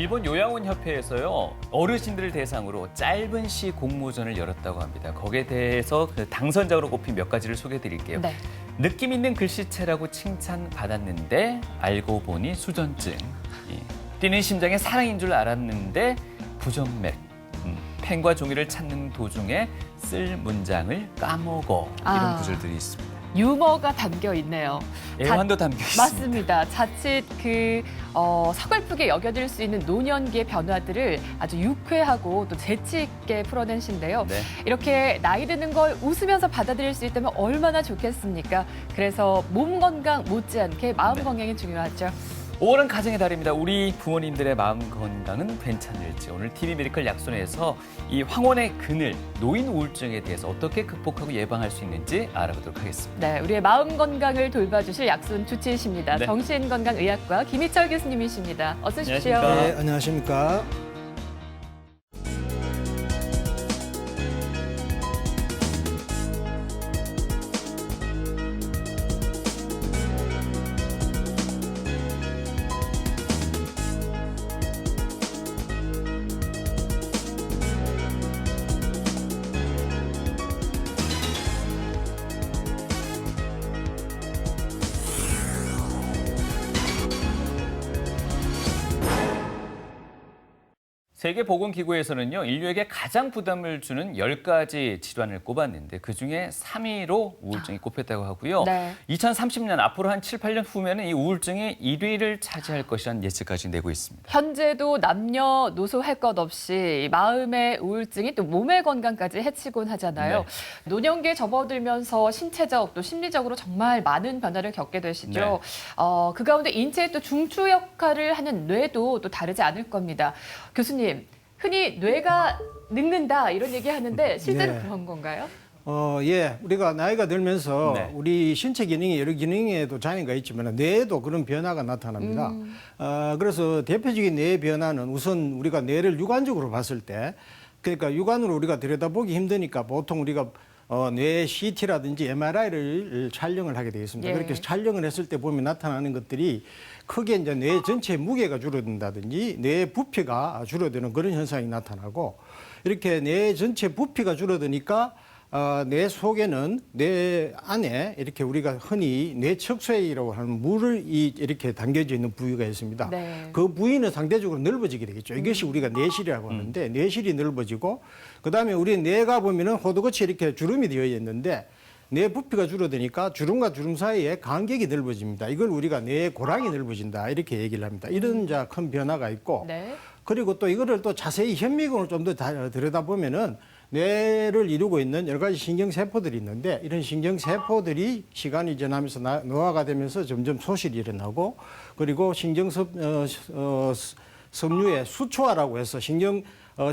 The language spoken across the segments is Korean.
일본 요양원 협회에서요 어르신들을 대상으로 짧은 시 공모전을 열었다고 합니다. 거기에 대해서 그 당선자로 꼽힌 몇 가지를 소개해드릴게요. 네. 느낌 있는 글씨체라고 칭찬받았는데 알고 보니 수전증. 뛰는 심장에 사랑인 줄 알았는데 부정맥. 펜과 종이를 찾는 도중에 쓸 문장을 까먹어. 이런 구절들이 있습니다. 유머가 담겨 있네요. 애환도 담겨 있습니다. 맞습니다. 자칫 서글프게 여겨질 수 있는 노년기의 변화들을 아주 유쾌하고 또 재치 있게 풀어낸 시인데요. 네. 이렇게 나이 드는 걸 웃으면서 받아들일 수 있다면 얼마나 좋겠습니까? 그래서 몸 건강 못지않게 마음 건강이 중요하죠. 5월은 가정의 달입니다. 우리 부모님들의 마음 건강은 괜찮을지 오늘 TV 메디컬 약손에서 이 황혼의 그늘, 노인 우울증에 대해서 어떻게 극복하고 예방할 수 있는지 알아보도록 하겠습니다. 네, 우리의 마음 건강을 돌봐주실 약손 주치의십니다. 네. 정신건강의학과 김희철 교수님이십니다. 어서 오십시오. 안녕하십니까. 네, 안녕하십니까. 세계보건기구에서는요, 인류에게 가장 부담을 주는 10가지 질환을 꼽았는데 그중에 3위로 우울증이 꼽혔다고 하고요. 네. 2030년 앞으로 한 7, 8년 후면은 이 우울증이 1위를 차지할 것이라는 예측까지 내고 있습니다. 현재도 남녀노소 할 것 없이 마음의 우울증이 또 몸의 건강까지 해치곤 하잖아요. 네. 노년기에 접어들면서 신체적 또 심리적으로 정말 많은 변화를 겪게 되시죠. 네. 그 가운데 인체의 또 중추 역할을 하는 뇌도 또 다르지 않을 겁니다. 교수님, 흔히 뇌가 늙는다 이런 얘기 하는데 실제로 네. 그런 건가요? 예, 우리가 나이가 들면서 네. 우리 신체 기능이 여러 기능에도 장애가 있지만 뇌에도 그런 변화가 나타납니다. 그래서 대표적인 뇌 변화는 우선 우리가 뇌를 육안적으로 봤을 때, 그러니까 육안으로 우리가 들여다보기 힘드니까 보통 우리가 뇌 CT라든지 MRI를 촬영을 하게 되어 있습니다. 예. 그렇게 해서 촬영을 했을 때 보면 나타나는 것들이 크게 이제 뇌 전체의 무게가 줄어든다든지 뇌 부피가 줄어드는 그런 현상이 나타나고, 이렇게 뇌 전체 부피가 줄어드니까 뇌 속에는 뇌 안에 이렇게 우리가 흔히 뇌척수액이라고 하는 물을 이렇게 담겨져 있는 부위가 있습니다. 네. 그 부위는 상대적으로 넓어지게 되겠죠. 이것이 우리가 뇌실이라고 하는데 뇌실이 넓어지고, 그다음에 우리 뇌가 보면은 호두같이 이렇게 주름이 되어 있는데 뇌 부피가 줄어드니까 주름과 주름 사이에 간격이 넓어집니다. 이걸 우리가 뇌 고랑이 넓어진다 이렇게 얘기를 합니다. 이런 큰 변화가 있고, 네. 그리고 또 이거를 또 자세히 현미경으로 좀 더 들여다보면은 뇌를 이루고 있는 여러 가지 신경세포들이 있는데, 이런 신경세포들이 시간이 지나면서 노화가 되면서 점점 소실이 일어나고, 그리고 섬유의 수초화라고 해서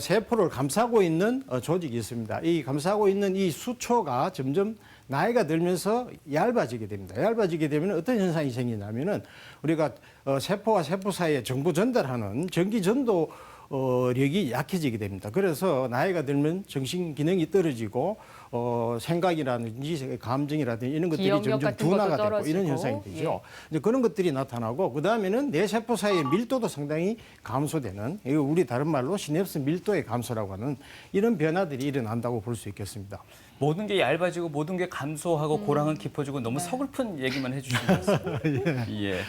세포를 감싸고 있는 조직이 있습니다. 이 감싸고 있는 이 수초가 점점 나이가 들면서 얇아지게 됩니다. 얇아지게 되면 어떤 현상이 생기냐면은 우리가 세포와 세포 사이에 정보 전달하는 전기 전도력이 약해지게 됩니다. 그래서 나이가 들면 정신 기능이 떨어지고 생각이라든지 감정이라든지 이런 것들이 기억력 점점 같은 것도 둔화가 되고 떨어지고. 이런 현상이 되죠. 이제 그런 것들이 나타나고, 그다음에는 뇌 세포 사이의 밀도도 상당히 감소되는, 이거 우리 다른 말로 시냅스 밀도의 감소라고 하는 이런 변화들이 일어난다고 볼 수 있겠습니다. 모든 게 얇아지고 모든 게 감소하고 고랑은 깊어지고 너무 서글픈 얘기만 해주신 것 같습니다. 예.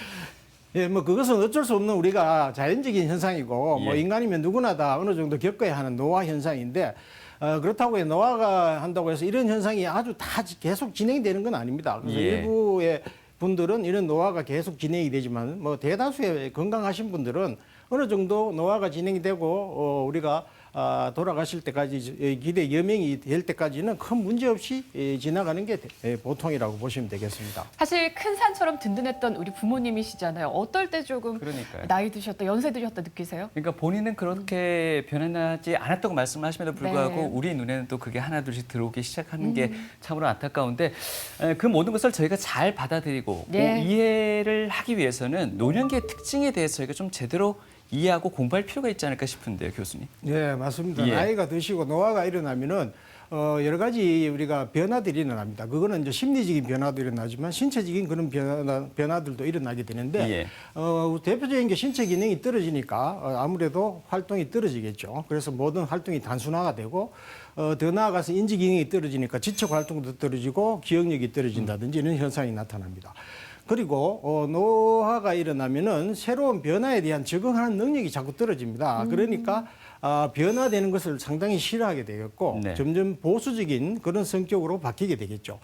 예, 뭐 그것은 어쩔 수 없는 우리가 자연적인 현상이고, 뭐 예. 인간이면 누구나 다 어느 정도 겪어야 하는 노화 현상인데, 그렇다고 해서 노화가 한다고 해서 이런 현상이 아주 다 계속 진행되는 건 아닙니다. 그래서 예. 일부의 분들은 이런 노화가 계속 진행이 되지만, 뭐 대다수의 건강하신 분들은 어느 정도 노화가 진행이 되고 우리가 돌아가실 때까지 기대 여명이 될 때까지는 큰 문제 없이 지나가는 게 보통이라고 보시면 되겠습니다. 사실 큰 산처럼 든든했던 우리 부모님이시잖아요. 어떨 때 조금 그러니까요. 나이 드셨다, 연세 드셨다 느끼세요? 그러니까 본인은 그렇게 변하지 않았다고 말씀하심에도 불구하고 네. 우리 눈에는 또 그게 하나둘씩 들어오기 시작하는 게 참으로 안타까운데, 그 모든 것을 저희가 잘 받아들이고 네. 이해를 하기 위해서는 노년기의 특징에 대해서 저희가 좀 제대로 이해하고 공부할 필요가 있지 않을까 싶은데요, 교수님. 네, 맞습니다. 예. 나이가 드시고 노화가 일어나면은 여러 가지 우리가 변화들이 일어납니다. 그거는 이제 심리적인 변화도 일어나지만 신체적인 그런 변화들도 일어나게 되는데 예. 대표적인 게 신체 기능이 떨어지니까 아무래도 활동이 떨어지겠죠. 그래서 모든 활동이 단순화가 되고 더 나아가서 인지 기능이 떨어지니까 지적 활동도 떨어지고 기억력이 떨어진다든지 이런 현상이 나타납니다. 그리고 노화가 일어나면은 새로운 변화에 대한 적응하는 능력이 자꾸 떨어집니다. 그러니까 변화되는 것을 상당히 싫어하게 되겠고 네. 점점 보수적인 그런 성격으로 바뀌게 되겠죠.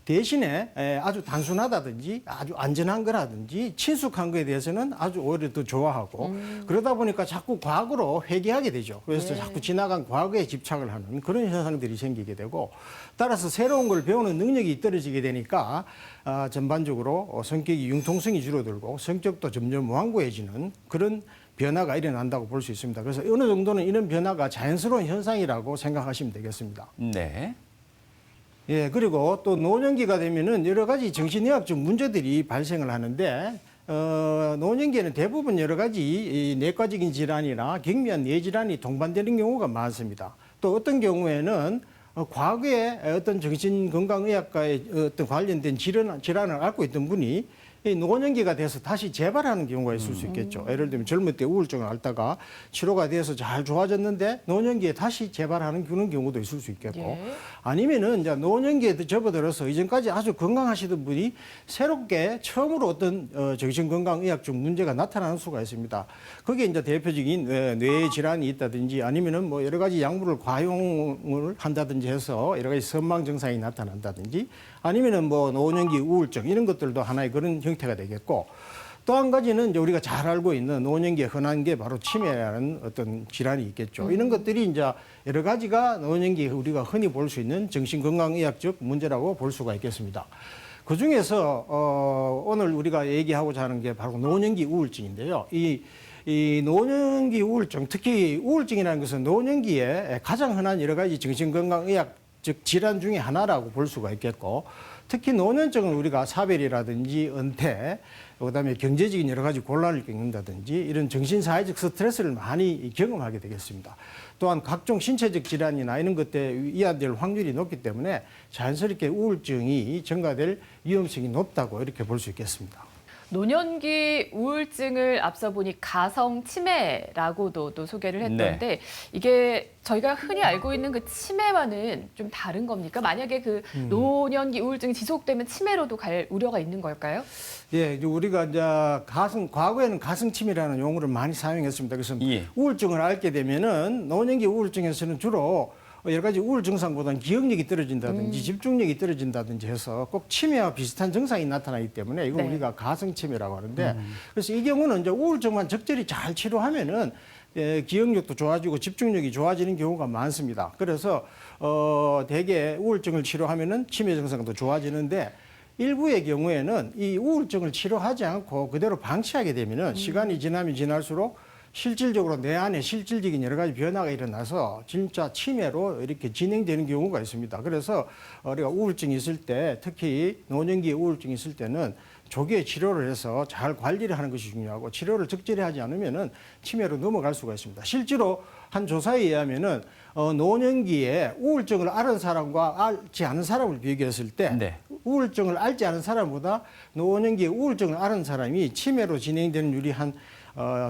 대신에 아주 단순하다든지 아주 안전한 거라든지 친숙한 거에 대해서는 아주 오히려 더 좋아하고 그러다 보니까 자꾸 과거로 회귀하게 되죠. 그래서 네. 자꾸 지나간 과거에 집착을 하는 그런 현상들이 생기게 되고 따라서 새로운 걸 배우는 능력이 떨어지게 되니까 전반적으로 성격이 융통성이 줄어들고 성격도 점점 완고해지는 그런 변화가 일어난다고 볼 수 있습니다. 그래서 어느 정도는 이런 변화가 자연스러운 현상이라고 생각하시면 되겠습니다. 네. 예, 그리고 또 노년기가 되면은 여러 가지 정신의학적 문제들이 발생을 하는데, 노년기에는 대부분 여러 가지 이 내과적인 질환이나 경미한 뇌질환이 동반되는 경우가 많습니다. 또 어떤 경우에는 과거에 어떤 정신건강의학과에 어떤 관련된 질환을 앓고 있던 분이 이 노년기가 돼서 다시 재발하는 경우가 있을 수 있겠죠. 예를 들면 젊을 때 우울증을 앓다가 치료가 돼서 잘 좋아졌는데 노년기에 다시 재발하는 그런 경우도 있을 수 있겠고 예. 아니면은 이제 노년기에 접어들어서 이전까지 아주 건강하시던 분이 새롭게 처음으로 어떤 정신건강의학적 문제가 나타나는 수가 있습니다. 그게 이제 대표적인 뇌 질환이 있다든지 아니면은 뭐 여러 가지 약물을 과용을 한다든지 해서 여러 가지 선망 증상이 나타난다든지 아니면은 뭐 노년기 우울증 이런 것들도 하나의 그런 형태가 되겠고 또 한 가지는 이제 우리가 잘 알고 있는 노년기에 흔한 게 바로 치매라는 어떤 질환이 있겠죠. 이런 것들이 이제 여러 가지가 노년기에 우리가 흔히 볼 수 있는 정신건강의학적 문제라고 볼 수가 있겠습니다. 그 중에서 오늘 우리가 얘기하고자 하는 게 바로 노년기 우울증인데요. 이 노년기 우울증, 특히 우울증이라는 것은 노년기에 가장 흔한 여러 가지 정신건강의학 즉 질환 중에 하나라고 볼 수가 있겠고 특히 노년증은 우리가 사별이라든지 은퇴 그다음에 경제적인 여러 가지 곤란을 겪는다든지 이런 정신사회적 스트레스를 많이 경험하게 되겠습니다. 또한 각종 신체적 질환이나 이런 것들에 이완될 확률이 높기 때문에 자연스럽게 우울증이 증가될 위험성이 높다고 이렇게 볼 수 있겠습니다. 노년기 우울증을 앞서 보니 가성 치매라고도 또 소개를 했던데 이게 저희가 흔히 알고 있는 그 치매와는 좀 다른 겁니까? 만약에 그 노년기 우울증이 지속되면 치매로도 갈 우려가 있는 걸까요? 예, 이제 우리가 이제 과거에는 가성침이라는 용어를 많이 사용했습니다. 그래서 예. 우울증을 앓게 되면은 노년기 우울증에서는 주로 여러 가지 우울 증상보다는 기억력이 떨어진다든지 집중력이 떨어진다든지 해서 꼭 치매와 비슷한 증상이 나타나기 때문에 이건 네. 우리가 가성치매라고 하는데 그래서 이 경우는 이제 우울증만 적절히 잘 치료하면은 기억력도 좋아지고 집중력이 좋아지는 경우가 많습니다. 그래서 대개 우울증을 치료하면은 치매 증상도 좋아지는데 일부의 경우에는 이 우울증을 치료하지 않고 그대로 방치하게 되면은 시간이 지나면 지날수록 실질적으로 내 안에 실질적인 여러 가지 변화가 일어나서 진짜 치매로 이렇게 진행되는 경우가 있습니다. 그래서 우리가 우울증이 있을 때 특히 노년기 우울증이 있을 때는 조기에 치료를 해서 잘 관리를 하는 것이 중요하고 치료를 적절히 하지 않으면은 치매로 넘어갈 수가 있습니다. 실제로 한 조사에 의하면은 노년기에 우울증을 앓은 사람과 앓지 않은 사람을 비교했을 때 네. 우울증을 앓지 않은 사람보다 노년기에 우울증을 앓은 사람이 치매로 진행되는 율이 한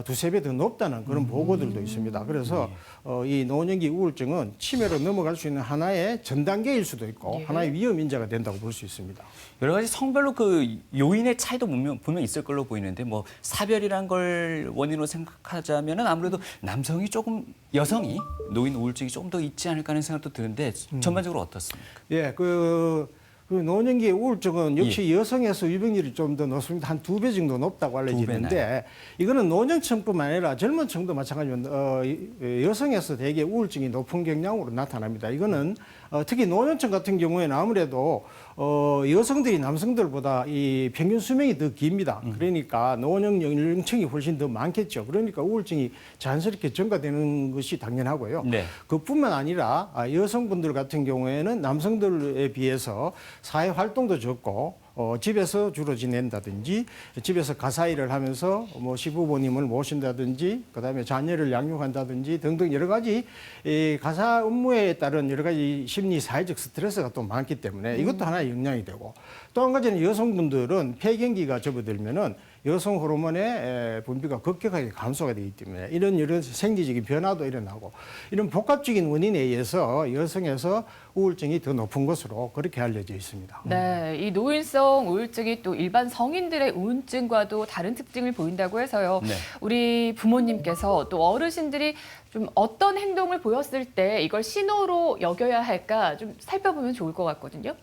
두세 배 더 높다는 그런 보고들도 있습니다. 그래서 이 노년기 우울증은 치매로 넘어갈 수 있는 하나의 전 단계일 수도 있고 예. 하나의 위험 인자가 된다고 볼 수 있습니다. 여러 가지 성별로 그 요인의 차이도 분명 있을 걸로 보이는데 뭐 사별이란 걸 원인으로 생각하자면은 아무래도 남성이 조금 여성이 노인 우울증이 조금 더 있지 않을까 하는 생각도 드는데 전반적으로 어떻습니까? 예, 그 노년기 우울증은 역시 여성에서 유병률이 좀 더 높습니다. 한 2배 정도 높다고 알려지는데 이거는 노년층뿐만 아니라 젊은 층도 마찬가지입니다. 여성에서 대개 우울증이 높은 경향으로 나타납니다. 이거는 특히 노년층 같은 경우에는 아무래도 여성들이 남성들보다 이 평균 수명이 더 깁니다. 그러니까 노년 연령층이 훨씬 더 많겠죠. 그러니까 우울증이 자연스럽게 증가되는 것이 당연하고요. 네. 그뿐만 아니라 여성분들 같은 경우에는 남성들에 비해서 사회 활동도 적고 집에서 주로 지낸다든지 집에서 가사 일을 하면서 뭐 시부모님을 모신다든지 그다음에 자녀를 양육한다든지 등등 여러 가지 이 가사 업무에 따른 여러 가지 심리 사회적 스트레스가 또 많기 때문에 이것도 하나의 영향이 되고 또 한 가지는 여성분들은 폐경기가 접어들면은 여성 호르몬의 분비가 급격하게 감소가 되기 때문에 이런 여러 생리적인 변화도 일어나고 이런 복합적인 원인에 의해서 여성에서 우울증이 더 높은 것으로 그렇게 알려져 있습니다. 네, 이 노인성 우울증이 또 일반 성인들의 우울증과도 다른 특징을 보인다고 해서요. 네. 우리 부모님께서 또 어르신들이 좀 어떤 행동을 보였을 때 이걸 신호로 여겨야 할까 좀 살펴보면 좋을 것 같거든요.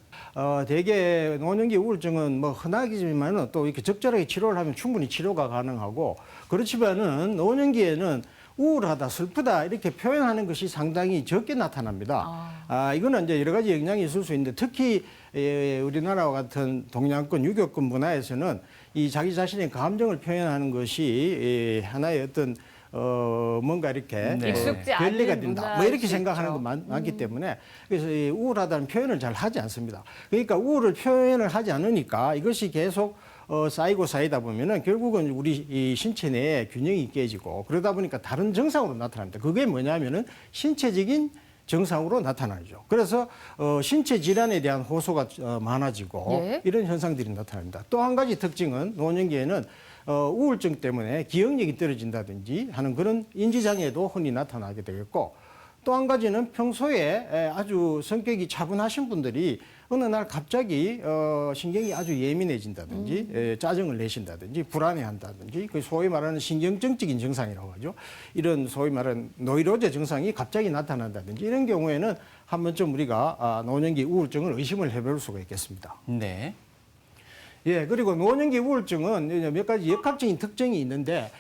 대개 노년기 우울증은 뭐 흔하지만은 또 이렇게 적절하게 치료를 하면 충분히 치료가 가능하고 그렇지만은 노년기에는 우울하다, 슬프다 이렇게 표현하는 것이 상당히 적게 나타납니다. 이거는 이제 여러 가지 영향이 있을 수 있는데 특히 우리나라와 같은 동양권 유교권 문화에서는 이 자기 자신의 감정을 표현하는 것이 하나의 어떤 뭔가 이렇게 네. 익숙지 않은 변리가 된다. 뭐 문화일 이렇게 수 생각하는 있죠. 거 많기 때문에 그래서 이 우울하다는 표현을 잘 하지 않습니다. 그러니까 우울을 표현을 하지 않으니까 이것이 계속 쌓이고 쌓이다 보면은 결국은 우리 이 신체 내에 균형이 깨지고 그러다 보니까 다른 증상으로 나타납니다. 그게 뭐냐면은 신체적인 증상으로 나타나죠. 그래서 신체 질환에 대한 호소가 많아지고 예. 이런 현상들이 나타납니다. 또 한 가지 특징은 노년기에는 우울증 때문에 기억력이 떨어진다든지 하는 그런 인지장애도 흔히 나타나게 되겠고 또 한 가지는 평소에 아주 성격이 차분하신 분들이 어느 날 갑자기 신경이 아주 예민해진다든지 짜증을 내신다든지 불안해한다든지 그 소위 말하는 신경증적인 증상이라고 하죠. 이런 소위 말하는 노이로제 증상이 갑자기 나타난다든지 이런 경우에는 한 번쯤 우리가 노년기 우울증을 의심을 해볼 수가 있겠습니다. 네. 예, 그리고 노년기 우울증은 몇 가지 역학적인 특징이 있는데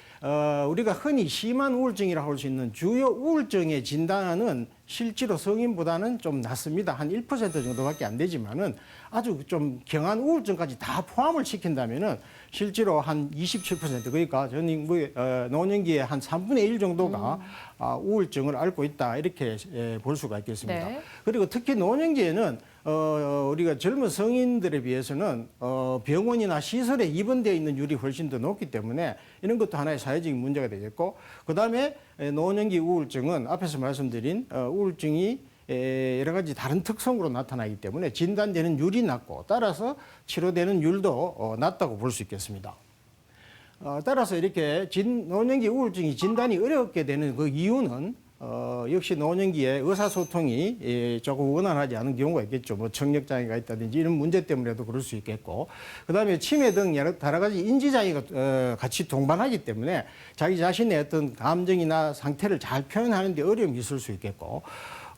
우리가 흔히 심한 우울증이라고 할 수 있는 주요 우울증의 진단은 실제로 성인보다는 좀 낮습니다. 한 1% 정도밖에 안 되지만은 아주 좀 경한 우울증까지 다 포함을 시킨다면은 실제로 한 27% 그러니까 전 인구의 노년기의 한 3분의 1 정도가 우울증을 앓고 있다 이렇게 볼 수가 있겠습니다. 네. 그리고 특히 노년기에는 우리가 젊은 성인들에 비해서는 병원이나 시설에 입원되어 있는 율이 훨씬 더 높기 때문에 이런 것도 하나의 사회적인 문제가 되겠고 그다음에 노년기 우울증은 앞에서 말씀드린 우울증이 여러 가지 다른 특성으로 나타나기 때문에 진단되는 율이 낮고 따라서 치료되는 율도 낮다고 볼 수 있겠습니다. 따라서 이렇게 노년기 우울증이 진단이 어렵게 되는 그 이유는 역시 노년기에 의사소통이 조금 원활하지 않은 경우가 있겠죠. 뭐 청력장애가 있다든지 이런 문제 때문에도 그럴 수 있겠고 그다음에 치매 등 여러 가지 인지장애가 같이 동반하기 때문에 자기 자신의 어떤 감정이나 상태를 잘 표현하는 데 어려움이 있을 수 있겠고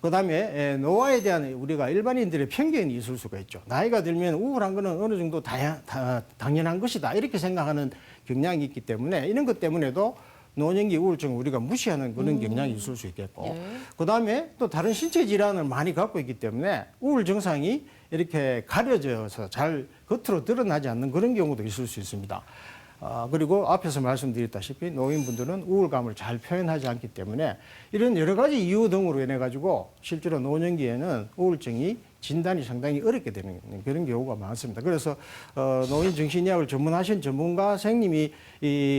그다음에 노화에 대한 우리가 일반인들의 편견이 있을 수가 있죠. 나이가 들면 우울한 거는 어느 정도 당연한 것이다 이렇게 생각하는 경향이 있기 때문에 이런 것 때문에도 노년기 우울증을 우리가 무시하는 그런 경향이 있을 수 있겠고 예. 그다음에 또 다른 신체 질환을 많이 갖고 있기 때문에 우울 증상이 이렇게 가려져서 잘 겉으로 드러나지 않는 그런 경우도 있을 수 있습니다. 그리고 앞에서 말씀드렸다시피 노인분들은 우울감을 잘 표현하지 않기 때문에 이런 여러 가지 이유 등으로 인해 가지고 실제로 노년기에는 우울증이 진단이 상당히 어렵게 되는 그런 경우가 많습니다. 그래서 노인 정신의학을 전문하신 전문가 선생님이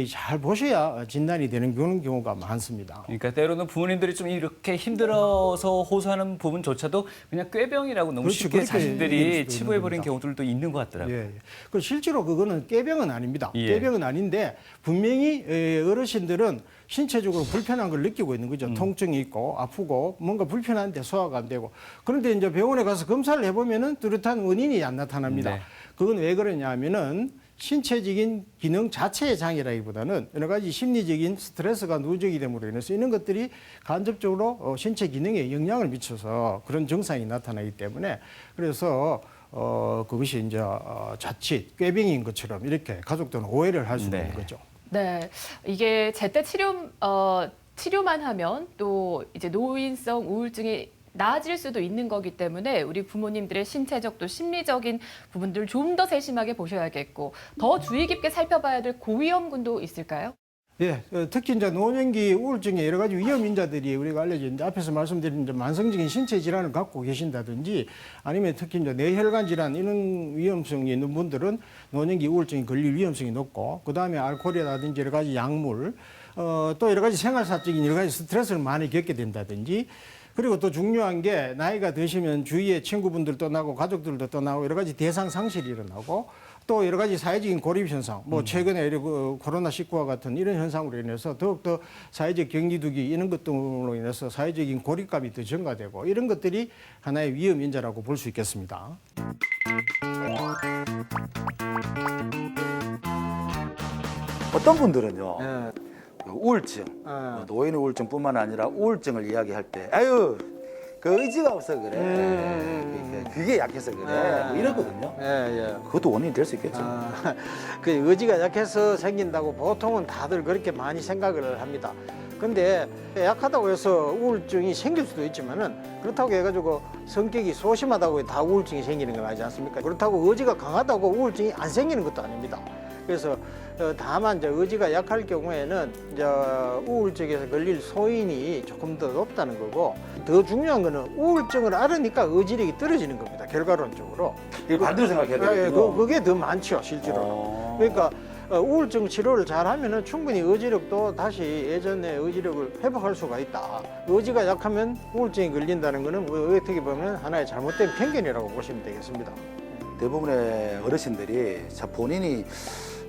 잘 보셔야 진단이 되는 그런 경우가 많습니다. 그러니까 때로는 부모님들이 좀 이렇게 힘들어서 호소하는 부분조차도 그냥 꾀병이라고 너무 그렇죠. 쉽게 그렇게 자신들이 얘기할 수도 치부해버린 있는 경우들도 있는 것 같더라고요. 예. 그 실제로 그거는 꾀병은 아닙니다. 예. 꾀병은 아닌데 분명히 어르신들은 신체적으로 불편한 걸 느끼고 있는 거죠. 통증이 있고 아프고 뭔가 불편한데 소화가 안 되고 그런데 이제 병원에 가서 검사를 해보면은 뚜렷한 원인이 안 나타납니다. 네. 그건 왜 그러냐면은 신체적인 기능 자체의 장애라기보다는 여러 가지 심리적인 스트레스가 누적이 됨으로 인해서 이런 것들이 간접적으로 신체 기능에 영향을 미쳐서 그런 증상이 나타나기 때문에 그래서 그것이 이제 자칫 꾀병인 것처럼 이렇게 가족들은 오해를 할 수 네. 있는 거죠. 네, 이게 제때 치료만 하면 또 이제 노인성 우울증이 나아질 수도 있는 거기 때문에 우리 부모님들의 신체적 또 심리적인 부분들을 좀 더 세심하게 보셔야겠고 더 주의 깊게 살펴봐야 될 고위험군도 있을까요? 예, 특히 이제 노년기 우울증의 여러 가지 위험 인자들이 우리가 알려져 있는데 앞에서 말씀드린 이제 만성적인 신체 질환을 갖고 계신다든지 아니면 특히 이제 뇌혈관 질환 이런 위험성이 있는 분들은 노년기 우울증이 걸릴 위험성이 높고 그 다음에 알코올이라든지 여러 가지 약물 또 여러 가지 생활사적인 여러 가지 스트레스를 많이 겪게 된다든지 그리고 또 중요한 게 나이가 드시면 주위에 친구분들 떠나고 가족들도 떠나고 여러 가지 대상 상실이 일어나고 또 여러 가지 사회적인 고립 현상, 뭐 최근에 그 코로나19와 같은 이런 현상으로 인해서 더욱더 사회적 격리두기 이런 것 등으로 인해서 사회적인 고립감이 더 증가되고 이런 것들이 하나의 위험 인자라고 볼 수 있겠습니다. 어떤 분들은요. 예. 우울증, 노인 우울증뿐만 아니라 우울증을 이야기할 때 아유 그 의지가 없어 그래. 그게 약해서 그래. 뭐 이러거든요. 예. 그것도 원인이 될 수 있겠죠. 그 의지가 약해서 생긴다고 보통은 다들 그렇게 많이 생각을 합니다. 근데 약하다고 해서 우울증이 생길 수도 있지만은 그렇다고 해가지고 성격이 소심하다고 다 우울증이 생기는 건 아니지 않습니까? 그렇다고 의지가 강하다고 우울증이 안 생기는 것도 아닙니다. 그래서 다만 이제 의지가 약할 경우에는 이제 우울증에서 걸릴 소인이 조금 더 높다는 거고 더 중요한 거는 우울증을 앓으니까 의지력이 떨어지는 겁니다. 결과론적으로. 이거 반대로 생각해야 되거든요. 그게 더 많죠, 실제로. 그러니까 우울증 치료를 잘하면은 충분히 의지력도 다시 예전의 의지력을 회복할 수가 있다. 의지가 약하면 우울증이 걸린다는 거는 어떻게 보면 하나의 잘못된 편견이라고 보시면 되겠습니다. 대부분의 어르신들이 자 본인이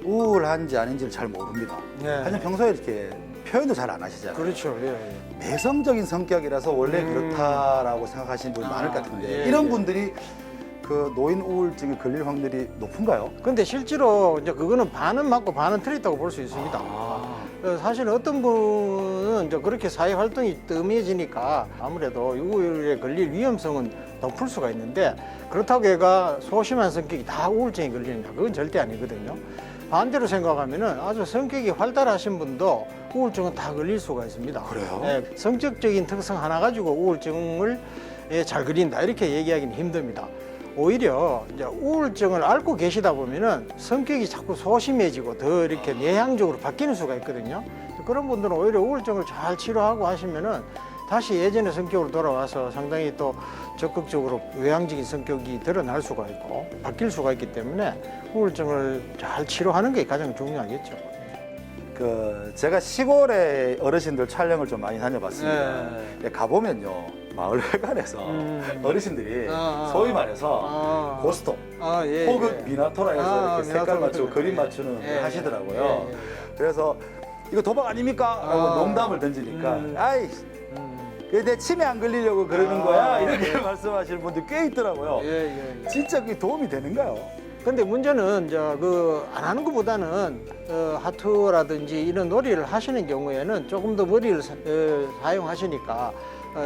우울한지 아닌지를 잘 모릅니다. 하지만 평소에 이렇게 표현도 잘 안 하시잖아요. 그렇죠. 내성적인 성격이라서 원래 그렇다라고 생각하시는 분이 많을 것 같은데 예, 이런 예. 분들이 그 노인 우울증에 걸릴 확률이 높은가요? 근데 실제로 이제 그거는 반은 맞고 반은 틀렸다고 볼 수 있습니다. 사실 어떤 분은 이제 그렇게 사회 활동이 뜸해지니까 아무래도 우울에 걸릴 위험성은 높을 수가 있는데 그렇다고 해가 소심한 성격이 다 우울증에 걸리느냐 그건 절대 아니거든요. 반대로 생각하면은 아주 성격이 활달하신 분도 우울증은 다 걸릴 수가 있습니다. 그래요? 예, 성격적인 특성 하나 가지고 우울증을 잘 걸린다 이렇게 얘기하기는 힘듭니다. 오히려 이제 우울증을 앓고 계시다 보면은 성격이 자꾸 소심해지고 더 이렇게 내향적으로 바뀌는 수가 있거든요. 그런 분들은 오히려 우울증을 잘 치료하고 하시면은 다시 예전의 성격으로 돌아와서 상당히 또 적극적으로 외향적인 성격이 드러날 수가 있고 바뀔 수가 있기 때문에 우울증을 잘 치료하는 게 가장 중요하겠죠. 그 제가 시골에 어르신들 촬영을 좀 많이 다녀봤습니다. 네. 가보면요 마을 회관에서 어르신들이 소위 말해서 고스톱 예, 혹은 미나토라 해서 이렇게 색깔 미나토라 맞추고 그림 맞추는 걸 하시더라고요. 그래서 이거 도박 아닙니까? 라고 농담을 던지니까 아이 내 치매 안 걸리려고 그러는 거야 이렇게 말씀하시는 분들 꽤 있더라고요. 진짜 그게 도움이 되는가요? 근데 문제는 이제 그 안 하는 것보다는 하트라든지 이런 놀이를 하시는 경우에는 조금 더 머리를 사용하시니까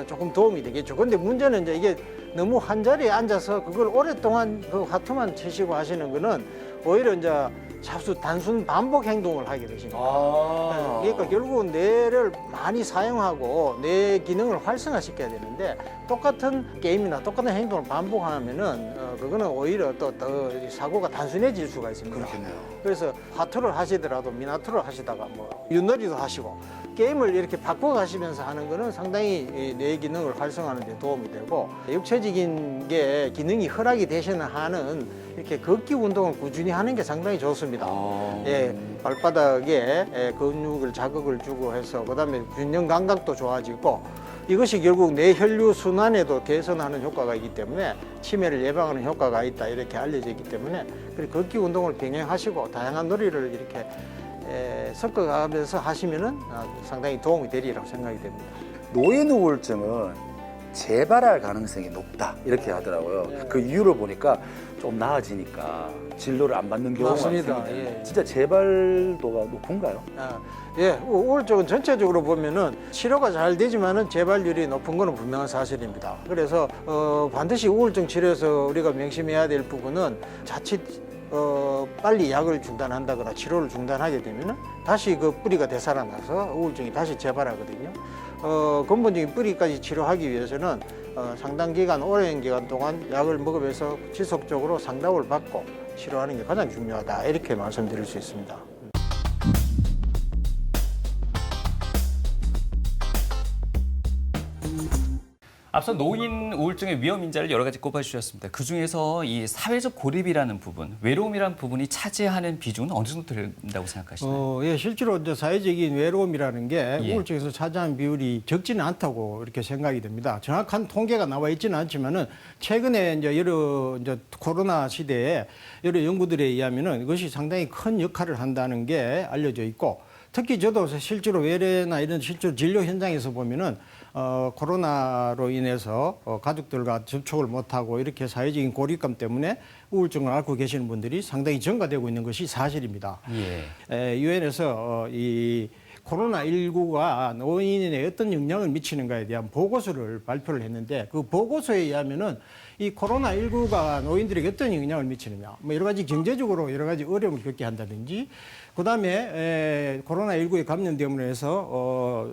조금 도움이 되겠죠. 근데 문제는 이제 이게 너무 한 자리에 앉아서 그걸 오랫동안 그 하트만 치시고 하시는 거는 오히려 이제 단순 반복 행동을 하게 되신 거예요. 그러니까 결국은 뇌를 많이 사용하고 뇌 기능을 활성화시켜야 되는데 똑같은 게임이나 똑같은 행동을 반복하면은 그거는 오히려 또 더 사고가 단순해질 수가 있습니다. 그렇겠네요. 그래서 하트를 하시더라도 미나트를 하시다가 뭐 윷놀이도 하시고 게임을 이렇게 바꿔가시면서 하는 거는 상당히 이 뇌 기능을 활성화하는 데 도움이 되고 육체적인 게 기능이 허락이 되시는 한은 이렇게 걷기 운동을 꾸준히 하는 게 상당히 좋습니다. 예, 발바닥에 근육을 자극을 주고 해서 그다음에 균형 감각도 좋아지고 이것이 결국 뇌 혈류 순환에도 개선하는 효과가 있기 때문에 치매를 예방하는 효과가 있다 이렇게 알려져 있기 때문에 걷기 운동을 병행하시고 다양한 놀이를 이렇게 섞어가면서 하시면은 상당히 도움이 되리라고 생각이 됩니다. 노인 우울증은 재발할 가능성이 높다 이렇게 하더라고요. 그 이유를 보니까 좀 나아지니까 진료를 안 받는 경우가 맞습니다. 많습니다. 예. 진짜 재발도가 높은가요? 예, 우울증은 전체적으로 보면은 치료가 잘 되지만은 재발률이 높은 거는 분명한 사실입니다. 그래서 반드시 우울증 치료에서 우리가 명심해야 될 부분은 자칫 빨리 약을 중단한다거나 치료를 중단하게 되면은 다시 그 뿌리가 되살아나서 우울증이 다시 재발하거든요. 근본적인 뿌리까지 치료하기 위해서는 상당 기간, 오랜 기간 동안 약을 먹으면서 지속적으로 상담을 받고 치료하는 게 가장 중요하다. 이렇게 말씀드릴 수 있습니다. 앞서 노인 우울증의 위험 인자를 여러 가지 꼽아주셨습니다. 그중에서 이 사회적 고립이라는 부분, 외로움이라는 부분이 차지하는 비중은 어느 정도 된다고 생각하시나요? 예, 실제로 이제 사회적인 외로움이라는 게 예. 우울증에서 차지하는 비율이 적지는 않다고 이렇게 생각이 됩니다. 정확한 통계가 나와 있지는 않지만은 최근에 이제 여러 이제 코로나 시대에 여러 연구들에 의하면은 이것이 상당히 큰 역할을 한다는 게 알려져 있고, 특히 저도 실제로 외래나 이런 실제로 진료 현장에서 보면은 코로나로 인해서 가족들과 접촉을 못하고 이렇게 사회적인 고립감 때문에 우울증을 앓고 계시는 분들이 상당히 증가되고 있는 것이 사실입니다. 예. 유엔에서 이 코로나19가 노인에 어떤 영향을 미치는가에 대한 보고서를 발표를 했는데, 그 보고서에 의하면은 이 코로나19가 노인들에게 어떤 영향을 미치느냐, 뭐 여러 가지 경제적으로 여러 가지 어려움을 겪게 한다든지, 그다음에 코로나19에 감염됨으로 해서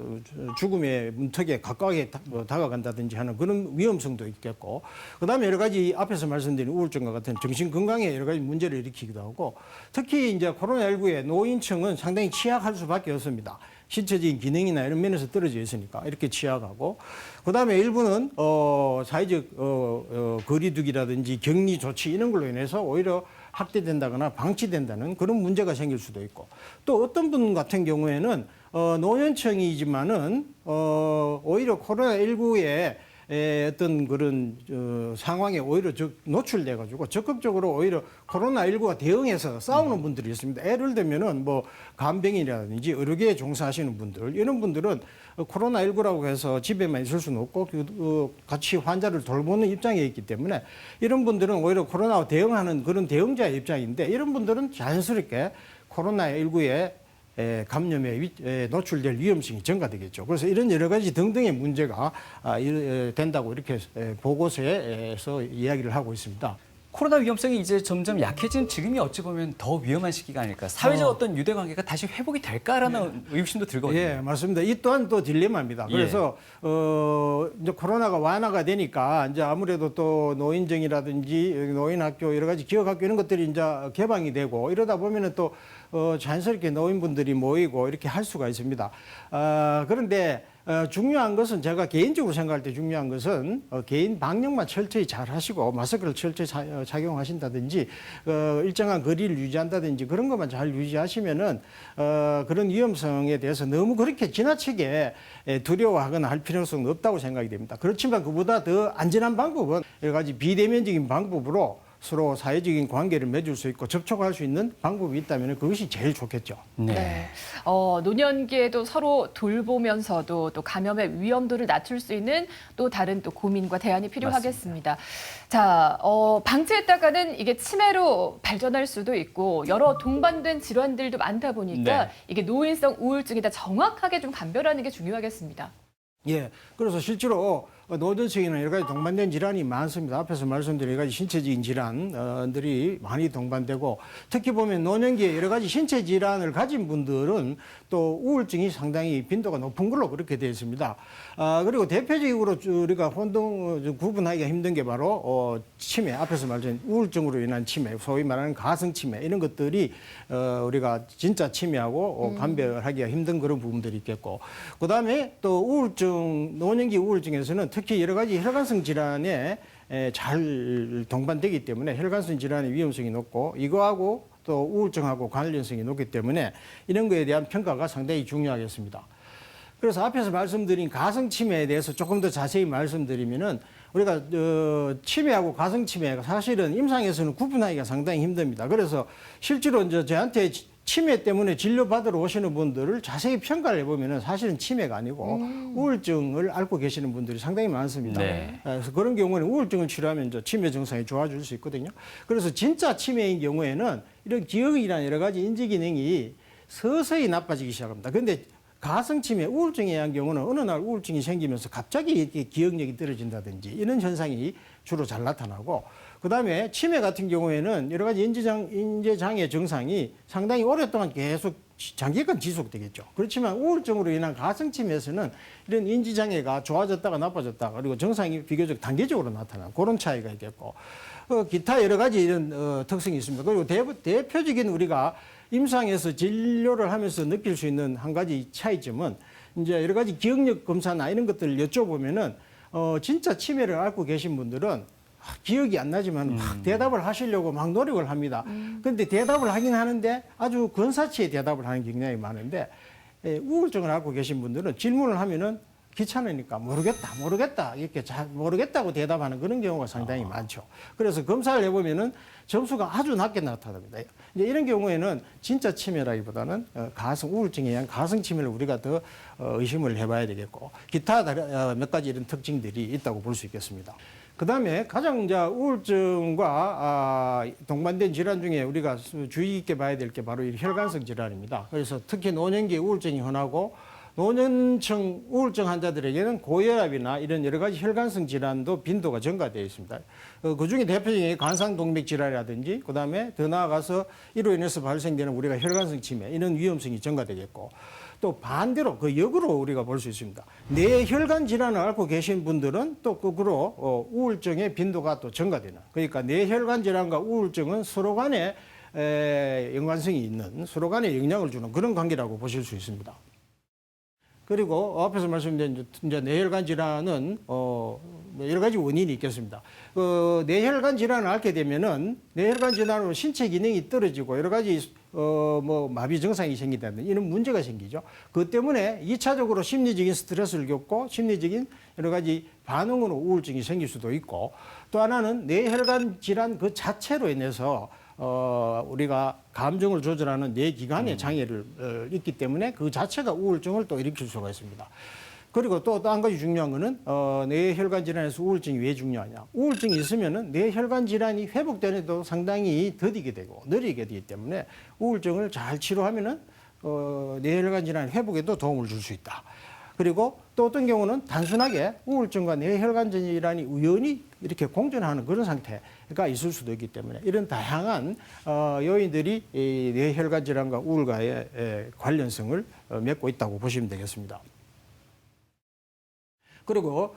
죽음의 문턱에 가까이 다가간다든지 하는 그런 위험성도 있겠고, 그다음에 여러 가지 앞에서 말씀드린 우울증과 같은 정신 건강에 여러 가지 문제를 일으키기도 하고, 특히 이제 코로나19의 노인층은 상당히 취약할 수밖에 없습니다. 신체적인 기능이나 이런 면에서 떨어져 있으니까 이렇게 취약하고, 그다음에 일부는 사회적 거리두기라든지 격리 조치 이런 걸로 인해서 오히려 학대된다거나 방치된다는 그런 문제가 생길 수도 있고, 또 어떤 분 같은 경우에는 노년층이지만은 오히려 코로나19에 어떤 그런 상황에 오히려 노출돼 가지고 적극적으로 오히려 코로나19와 대응해서 싸우는 분들이 있습니다. 예를 들면은 뭐 간병인이라든지 의료계에 종사하시는 분들, 이런 분들은 코로나19라고 해서 집에만 있을 수는 없고 같이 환자를 돌보는 입장에 있기 때문에 이런 분들은 오히려 코로나와 대응하는 그런 대응자의 입장인데, 이런 분들은 자연스럽게 코로나19에 감염에 노출될 위험성이 증가되겠죠. 그래서 이런 여러 가지 등등의 문제가 된다고 이렇게 보고서에서 이야기를 하고 있습니다. 코로나 위험성이 이제 점점 약해진 지금이 어찌 보면 더 위험한 시기가 아닐까. 사회적 어떤 유대 관계가 다시 회복이 될까라는 의구심도 들거든요. 예, 맞습니다. 이 또한 또 딜레마입니다. 그래서 이제 코로나가 완화가 되니까 이제 아무래도 또 노인정이라든지 노인학교 여러 가지 기억학교 이런 것들이 이제 개방이 되고, 이러다 보면은 또 자연스럽게 노인분들이 모이고 이렇게 할 수가 있습니다. 그런데 중요한 것은, 제가 개인적으로 생각할 때 중요한 것은 개인 방역만 철저히 잘 하시고 마스크를 철저히 착용하신다든지 일정한 거리를 유지한다든지 그런 것만 잘 유지하시면은 그런 위험성에 대해서 너무 그렇게 지나치게 두려워하거나 할 필요성은 없다고 생각이 됩니다. 그렇지만 그보다 더 안전한 방법은 여러 가지 비대면적인 방법으로 서로 사회적인 관계를 맺을 수 있고 접촉할 수 있는 방법이 있다면 그것이 제일 좋겠죠. 네. 노년기에도 서로 돌보면서도 또 감염의 위험도를 낮출 수 있는 또 다른 또 고민과 대안이 필요하겠습니다. 자, 방치했다가는 이게 치매로 발전할 수도 있고 여러 동반된 질환들도 많다 보니까 네. 이게 노인성 우울증이다 정확하게 좀 감별하는 게 중요하겠습니다. 예, 그래서 실제로 노년층에는 여러 가지 동반된 질환이 많습니다. 앞에서 말씀드린 여러 가지 신체적인 질환들이 많이 동반되고, 특히 보면 노년기에 여러 가지 신체 질환을 가진 분들은 또 우울증이 상당히 빈도가 높은 걸로 그렇게 되어 있습니다. 그리고 대표적으로 우리가 구분하기가 힘든 게 바로 치매, 앞에서 말씀드린 우울증으로 인한 치매, 소위 말하는 가성치매 이런 것들이 우리가 진짜 치매하고 감별하기가 힘든 그런 부분들이 있겠고, 그다음에 또 우울증, 노년기 우울증에서는 특히 여러 가지 혈관성 질환에 잘 동반되기 때문에 혈관성 질환의 위험성이 높고, 이거하고 또 우울증하고 관련성이 높기 때문에 이런 거에 대한 평가가 상당히 중요하겠습니다. 그래서 앞에서 말씀드린 가성치매에 대해서 조금 더 자세히 말씀드리면은, 우리가 치매하고 가성치매가 사실은 임상에서는 구분하기가 상당히 힘듭니다. 그래서 실제로 이제 저한테 치매 때문에 진료받으러 오시는 분들을 자세히 평가를 해보면은 사실은 치매가 아니고 우울증을 앓고 계시는 분들이 상당히 많습니다. 네. 그래서 그런 경우에는 우울증을 치료하면 이제 치매 증상이 좋아질 수 있거든요. 그래서 진짜 치매인 경우에는 이런 기억이나 여러 가지 인지 기능이 서서히 나빠지기 시작합니다. 그런데 가성치매, 우울증에 의한 경우는 어느 날 우울증이 생기면서 갑자기 이렇게 기억력이 떨어진다든지 이런 현상이 주로 잘 나타나고, 그다음에 치매 같은 경우에는 여러 가지 인지장애 증상이 상당히 오랫동안 계속 장기간 지속되겠죠. 그렇지만 우울증으로 인한 가성치매에서는 이런 인지장애가 좋아졌다가 나빠졌다가, 그리고 증상이 비교적 단계적으로 나타나는 그런 차이가 있겠고, 기타 여러 가지 이런 특성이 있습니다. 그리고 대표적인 우리가 임상에서 진료를 하면서 느낄 수 있는 한 가지 차이점은, 이제 여러 가지 기억력 검사나 이런 것들을 여쭤보면은 진짜 치매를 앓고 계신 분들은 기억이 안 나지만 막 대답을 하시려고 막 노력을 합니다. 그런데 대답을 하긴 하는데 아주 근사치의 대답을 하는 경향이 많은데 우울증을 앓고 계신 분들은 질문을 하면은 귀찮으니까 모르겠다 이렇게 잘 모르겠다고 대답하는 그런 경우가 상당히 많죠. 그래서 검사를 해보면은 점수가 아주 낮게 나타납니다. 이제 이런 경우에는 진짜 치매라기보다는 가성 우울증에 의한 가성 치매를 우리가 더 의심을 해봐야 되겠고 기타 몇 가지 이런 특징들이 있다고 볼 수 있겠습니다. 그다음에 가장 이제 우울증과 동반된 질환 중에 우리가 주의 깊게 봐야 될 게 바로 이 혈관성 질환입니다. 그래서 특히 노년기에 우울증이 흔하고 노년층 우울증 환자들에게는 고혈압이나 이런 여러 가지 혈관성 질환도 빈도가 증가되어 있습니다. 그중에 대표적인 게 관상동맥 질환이라든지 그다음에 더 나아가서 이로 인해서 발생되는 우리가 혈관성 치매 이런 위험성이 증가되겠고 또 반대로 그 역으로 우리가 볼 수 있습니다. 뇌혈관 질환을 앓고 계신 분들은 또 거꾸로 우울증의 빈도가 또 증가되는 그러니까 뇌혈관 질환과 우울증은 서로 간에 연관성이 있는 서로 간에 영향을 주는 그런 관계라고 보실 수 있습니다. 그리고 앞에서 말씀드린 이제 뇌혈관 질환은 여러 가지 원인이 있겠습니다. 뇌혈관 질환을 앓게 되면은 뇌혈관 질환으로 신체 기능이 떨어지고 여러 가지 마비 증상이 생긴다는 이런 문제가 생기죠. 그것 때문에 2차적으로 심리적인 스트레스를 겪고 심리적인 여러 가지 반응으로 우울증이 생길 수도 있고 또 하나는 뇌혈관 질환 그 자체로 인해서 우리가 감정을 조절하는 뇌기관의 장애를 있기 때문에 그 자체가 우울증을 또 일으킬 수가 있습니다. 그리고 또 한 가지 중요한 거는 뇌혈관 질환에서 우울증이 왜 중요하냐. 우울증이 있으면은 뇌혈관 질환이 회복되는데도 상당히 더디게 되고 느리게 되기 때문에 우울증을 잘 치료하면은 뇌혈관 질환 회복에도 도움을 줄 수 있다. 그리고 또 어떤 경우는 단순하게 우울증과 뇌혈관 질환이 우연히 이렇게 공존하는 그런 상태가 있을 수도 있기 때문에 이런 다양한 요인들이 이 뇌혈관 질환과 우울과의 관련성을 맺고 있다고 보시면 되겠습니다. 그리고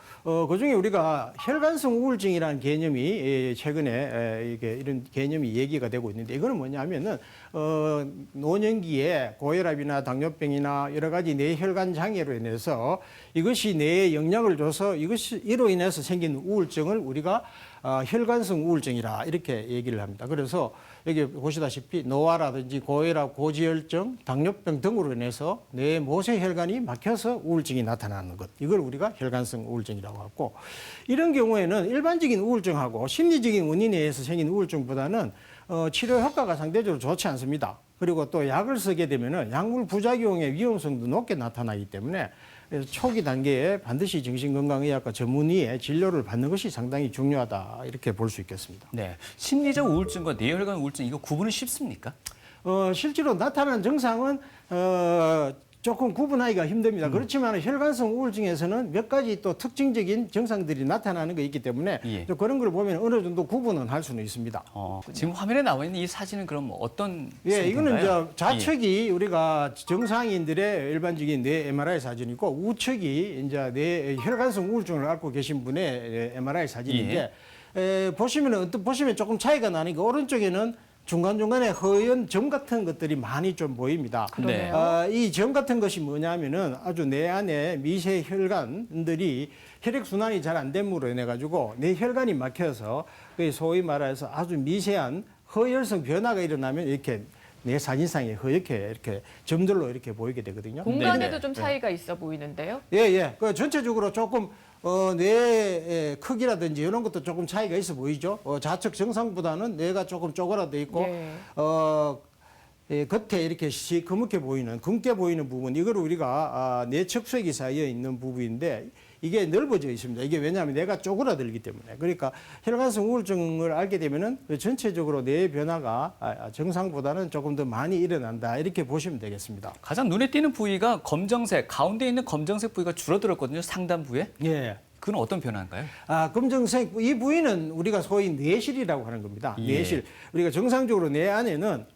그중에 우리가 혈관성 우울증이라는 개념이 최근에 이게 이런 개념이 얘기가 되고 있는데 이거는 뭐냐면은 노년기에 고혈압이나 당뇨병이나 여러 가지 뇌혈관 장애로 인해서 이것이 뇌에 영향을 줘서 이로 인해서 생긴 우울증을 우리가 혈관성 우울증이라 이렇게 얘기를 합니다. 그래서 여기 보시다시피 노화라든지 고혈압, 고지혈증, 당뇨병 등으로 인해서 뇌 모세 혈관이 막혀서 우울증이 나타나는 것. 이걸 우리가 혈관성 우울증이라고 하고 이런 경우에는 일반적인 우울증하고 심리적인 원인에 의해서 생긴 우울증보다는 치료 효과가 상대적으로 좋지 않습니다. 그리고 또 약을 쓰게 되면은 약물 부작용의 위험성도 높게 나타나기 때문에 초기 단계에 반드시 정신건강의학과 전문의의 진료를 받는 것이 상당히 중요하다 이렇게 볼 수 있겠습니다. 네, 심리적 우울증과 뇌혈관 우울증 이거 구분은 쉽습니까? 실제로 나타나는 증상은 조금 구분하기가 힘듭니다. 그렇지만 혈관성 우울증에서는 몇 가지 또 특징적인 증상들이 나타나는 게 있기 때문에 예. 그런 걸 보면 어느 정도 구분은 할 수는 있습니다. 지금 화면에 나와 있는 이 사진은 그럼 어떤 예, 이거는 사진인가요? 이제 좌측이 우리가 정상인들의 일반적인 뇌 MRI 사진이고 우측이 이제 뇌 혈관성 우울증을 앓고 계신 분의 MRI 사진인데 보시면 조금 차이가 나는 게 오른쪽에는 중간중간에 허연 점 같은 것들이 많이 좀 보입니다. 네. 이 점 같은 것이 뭐냐면은 아주 뇌 안에 미세 혈관들이 혈액순환이 잘 안 됨으로 인해 가지고 뇌 혈관이 막혀서 소위 말해서 아주 미세한 허혈성 변화가 일어나면 이렇게 뇌 사진상에 허옇게 이렇게 점들로 이렇게 보이게 되거든요. 공간에도 네. 좀 차이가 있어 보이는데요. 예. 그 전체적으로 조금 뇌의 크기라든지 이런 것도 조금 차이가 있어 보이죠. 좌측 정상보다는 뇌가 조금 쪼그라져 있고 겉에 이렇게 시커멓게 보이는 검게 보이는 부분 이걸 우리가 뇌측수액이 쌓여 있는 부분인데 이게 넓어져 있습니다. 이게 왜냐하면 뇌가 쪼그라들기 때문에. 그러니까 혈관성 우울증을 앓게 되면은 전체적으로 뇌의 변화가 정상보다는 조금 더 많이 일어난다. 이렇게 보시면 되겠습니다. 가장 눈에 띄는 부위가 검정색, 가운데 있는 검정색 부위가 줄어들었거든요. 상단부에. 예. 그건 어떤 변화인가요? 검정색 이 부위는 우리가 소위 뇌실이라고 하는 겁니다. 예. 뇌실. 우리가 정상적으로 뇌 안에는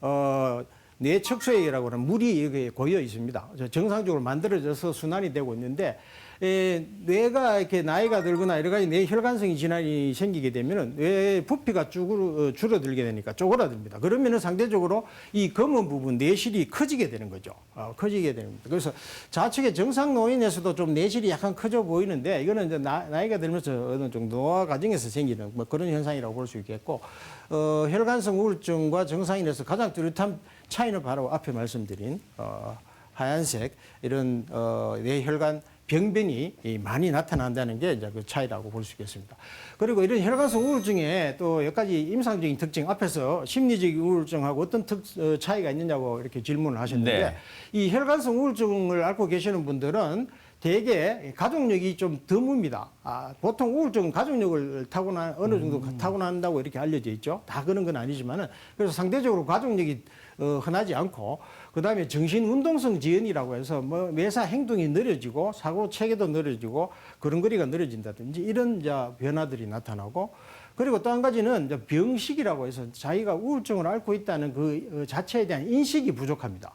뇌척수액이라고 하는 물이 여기에 고여 있습니다. 정상적으로 만들어져서 순환이 되고 있는데 뇌가 이렇게 나이가 들거나 여러 가지 뇌 혈관성 질환이 생기게 되면은 뇌 부피가 줄어들게 되니까 쪼그라듭니다. 그러면은 상대적으로 이 검은 부분 뇌실이 커지게 되는 거죠. 커지게 됩니다. 그래서 좌측의 정상 노인에서도 좀 뇌실이 약간 커져 보이는데 이거는 이제 나이가 들면서 어느 정도 노화 과정에서 생기는 뭐 그런 현상이라고 볼 수 있겠고, 혈관성 우울증과 정상인에서 가장 뚜렷한 차이는 바로 앞에 말씀드린 하얀색 이런 뇌혈관 병변이 많이 나타난다는 게 이제 그 차이라고 볼 수 있겠습니다. 그리고 이런 혈관성 우울증에 또 몇 가지 임상적인 특징, 앞에서 심리적 우울증하고 어떤 차이가 있느냐고 이렇게 질문을 하셨는데, 네. 이 혈관성 우울증을 앓고 계시는 분들은 대개 가족력이 좀 드뭅니다. 보통 우울증은 가족력을 어느 정도 타고난다고 이렇게 알려져 있죠. 다 그런 건 아니지만은, 그래서 상대적으로 가족력이 흔하지 않고, 그 다음에 정신 운동성 지연이라고 해서 뭐 매사 행동이 느려지고 사고 체계도 느려지고 걸음걸이가 느려진다든지 이런 이제 변화들이 나타나고, 그리고 또 한 가지는 이제 병식이라고 해서 자기가 우울증을 앓고 있다는 그 자체에 대한 인식이 부족합니다.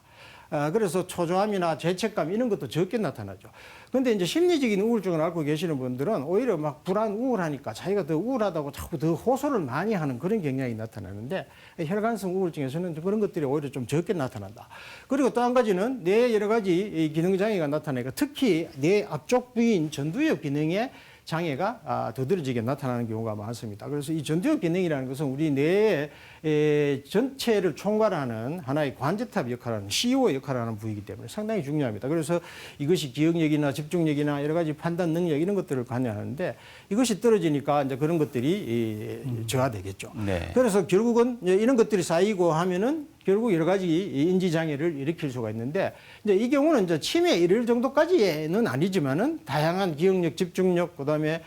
그래서 초조함이나 죄책감 이런 것도 적게 나타나죠. 근데 이제 심리적인 우울증을 앓고 계시는 분들은 오히려 막 우울하니까 자기가 더 우울하다고 자꾸 더 호소를 많이 하는 그런 경향이 나타나는데, 혈관성 우울증에서는 그런 것들이 오히려 좀 적게 나타난다. 그리고 또 한 가지는 뇌 여러 가지 기능장애가 나타나니까 특히 뇌 앞쪽 부위인 전두엽 기능에 장애가 두드러지게 나타나는 경우가 많습니다. 그래서 이 전두엽 기능이라는 것은 우리 뇌의 전체를 총괄하는 하나의 관제탑 역할을 하는 CEO 역할을 하는 부위이기 때문에 상당히 중요합니다. 그래서 이것이 기억력이나 집중력이나 여러 가지 판단 능력 이런 것들을 관여하는데, 이것이 떨어지니까 이제 그런 것들이 저하되겠죠. 네. 그래서 결국은 이런 것들이 쌓이고 하면은 결국 여러 가지 인지 장애를 일으킬 수가 있는데, 이제 이 경우는 이제 치매에 이를 정도까지는 아니지만은 다양한 기억력, 집중력, 그다음에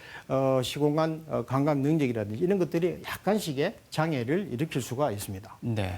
시공간 감각 능력이라든지 이런 것들이 약간씩의 장애를 일으킬 수가 있습니다. 네.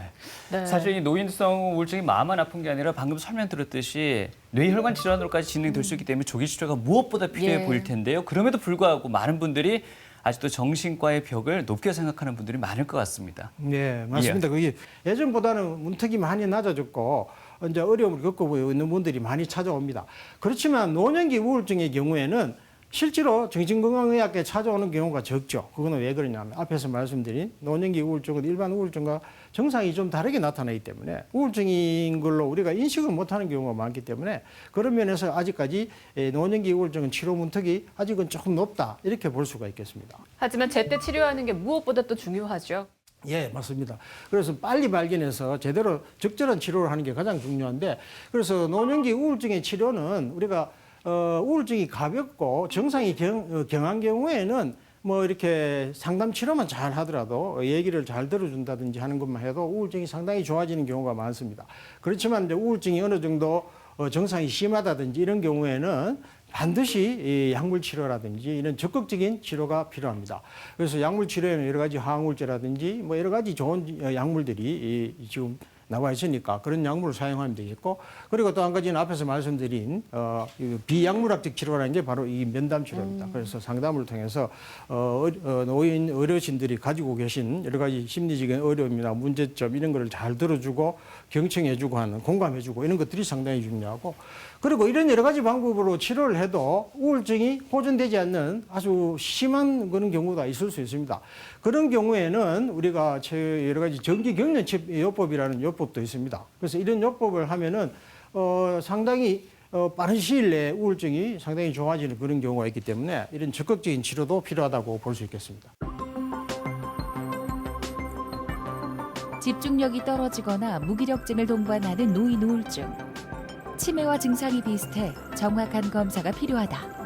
네. 사실 이 노인성 우울증이 마음만 아픈 게 아니라 방금 설명 들었듯이 뇌혈관 질환으로까지 진행될 수 있기 때문에 조기 치료가 무엇보다 필요해 예. 보일 텐데요. 그럼에도 불구하고 많은 분들이 아직도 정신과의 벽을 높게 생각하는 분들이 많을 것 같습니다. 네, 맞습니다. 그게 예전보다는 문턱이 많이 낮아졌고 이제 어려움을 겪고 있는 분들이 많이 찾아옵니다. 그렇지만 노년기 우울증의 경우에는 실제로 정신건강의학에 찾아오는 경우가 적죠. 그거는 왜 그러냐면 앞에서 말씀드린 노년기 우울증은 일반 우울증과 증상이 좀 다르게 나타나기 때문에 우울증인 걸로 우리가 인식을 못하는 경우가 많기 때문에, 그런 면에서 아직까지 노년기 우울증은 치료 문턱이 아직은 조금 높다 이렇게 볼 수가 있겠습니다. 하지만 제때 치료하는 게 무엇보다 또 중요하죠. 예, 맞습니다. 그래서 빨리 발견해서 제대로 적절한 치료를 하는 게 가장 중요한데, 그래서 노년기 우울증의 치료는 우리가 우울증이 가볍고 정상이 경한 경우에는 뭐 이렇게 상담 치료만 잘 하더라도 얘기를 잘 들어준다든지 하는 것만 해도 우울증이 상당히 좋아지는 경우가 많습니다. 그렇지만 이제 우울증이 어느 정도 정상이 심하다든지 이런 경우에는 반드시 이 약물 치료라든지 이런 적극적인 치료가 필요합니다. 그래서 약물 치료에는 여러 가지 항우울제라든지 뭐 여러 가지 좋은 약물들이 지금 나와 있으니까 그런 약물을 사용하면 되겠고, 그리고 또 한 가지는 앞에서 말씀드린 비약물학적 치료라는 게 바로 이 면담 치료입니다. 그래서 상담을 통해서 노인 어르신들이 가지고 계신 여러 가지 심리적인 어려움이나 문제점 이런 거를 잘 들어주고 경청해주고 하는, 공감해주고 이런 것들이 상당히 중요하고, 그리고 이런 여러 가지 방법으로 치료를 해도 우울증이 호전되지 않는 아주 심한 그런 경우가 있을 수 있습니다. 그런 경우에는 우리가 여러 가지 정기경련요법이라는 요법도 있습니다. 그래서 이런 요법을 하면은 상당히 빠른 시일 내에 우울증이 상당히 좋아지는 그런 경우가 있기 때문에 이런 적극적인 치료도 필요하다고 볼 수 있겠습니다. 집중력이 떨어지거나 무기력증을 동반하는 노인 우울증. 치매와 증상이 비슷해 정확한 검사가 필요하다.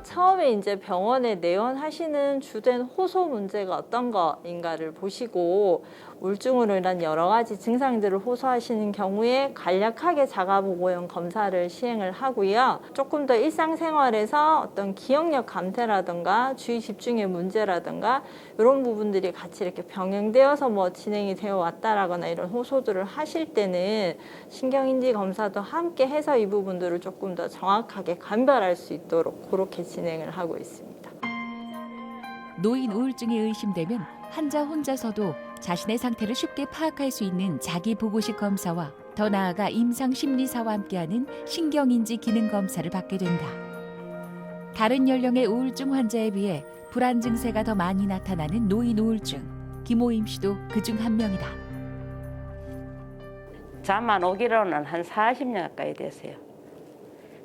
처음에 이제 병원에 내원하시는 주된 호소 문제가 어떤 거인가를 보시고 우울증으로 인한 여러 가지 증상들을 호소하시는 경우에 간략하게 자가보고형 검사를 시행을 하고요. 조금 더 일상생활에서 어떤 기억력 감퇴라든가 주의 집중의 문제라든가 이런 부분들이 같이 이렇게 병행되어서 뭐 진행이 되어 왔다라거나 이런 호소들을 하실 때는 신경인지 검사도 함께 해서 이 부분들을 조금 더 정확하게 감별할 수 있도록 그렇게 진행을 하고 있습니다. 노인 우울증이 의심되면 환자 혼자서도 자신의 상태를 쉽게 파악할 수 있는 자기보고식 검사와 더 나아가 임상심리사와 함께하는 신경인지 기능 검사를 받게 된다. 다른 연령의 우울증 환자에 비해 불안 증세가 더 많이 나타나는 노인 우울증. 김호임 씨도 그중 한 명이다. 잠 안 오기로는 한 40년 가까이 됐어요.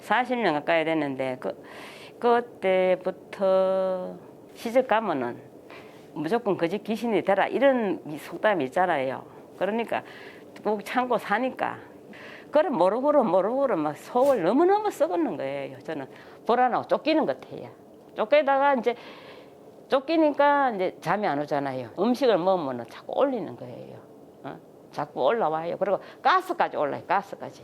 40년 가까이 됐는데 그때부터 시집 가면은 무조건 그 집 귀신이 되라 이런 속담이 있잖아요. 그러니까 꼭 참고 사니까 그래 모르고로 막 속을 너무너무 썩었는 거예요. 저는 불안하고 쫓기는 것 같아요. 쫓기다가 이제 쫓기니까 이제 잠이 안 오잖아요. 음식을 먹으면 자꾸 올리는 거예요. 자꾸 올라와요. 그리고 가스까지 올라요. 가스까지.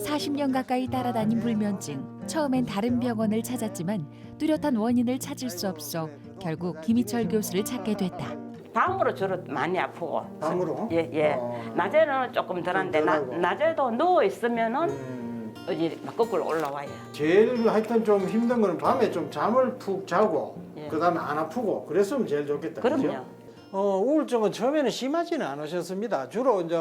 40년 가까이 따라다닌 불면증. 처음엔 다른 병원을 찾았지만 뚜렷한 원인을 찾을 수 없어 결국 김희철 교수를 찾게 됐다. 밤으로 주로 많이 아프고. 밤으로? 예. 낮에는 조금 덜한데 낮에도 누워 있으면은 어디 막 거꾸로 올라와요. 제일 하여튼 좀 힘든 거는 밤에 좀 잠을 푹 자고 예. 그다음에 안 아프고 그랬으면 제일 좋겠다. 그럼요. 그죠? 우울증은 처음에는 심하지는 않으셨습니다. 주로 이제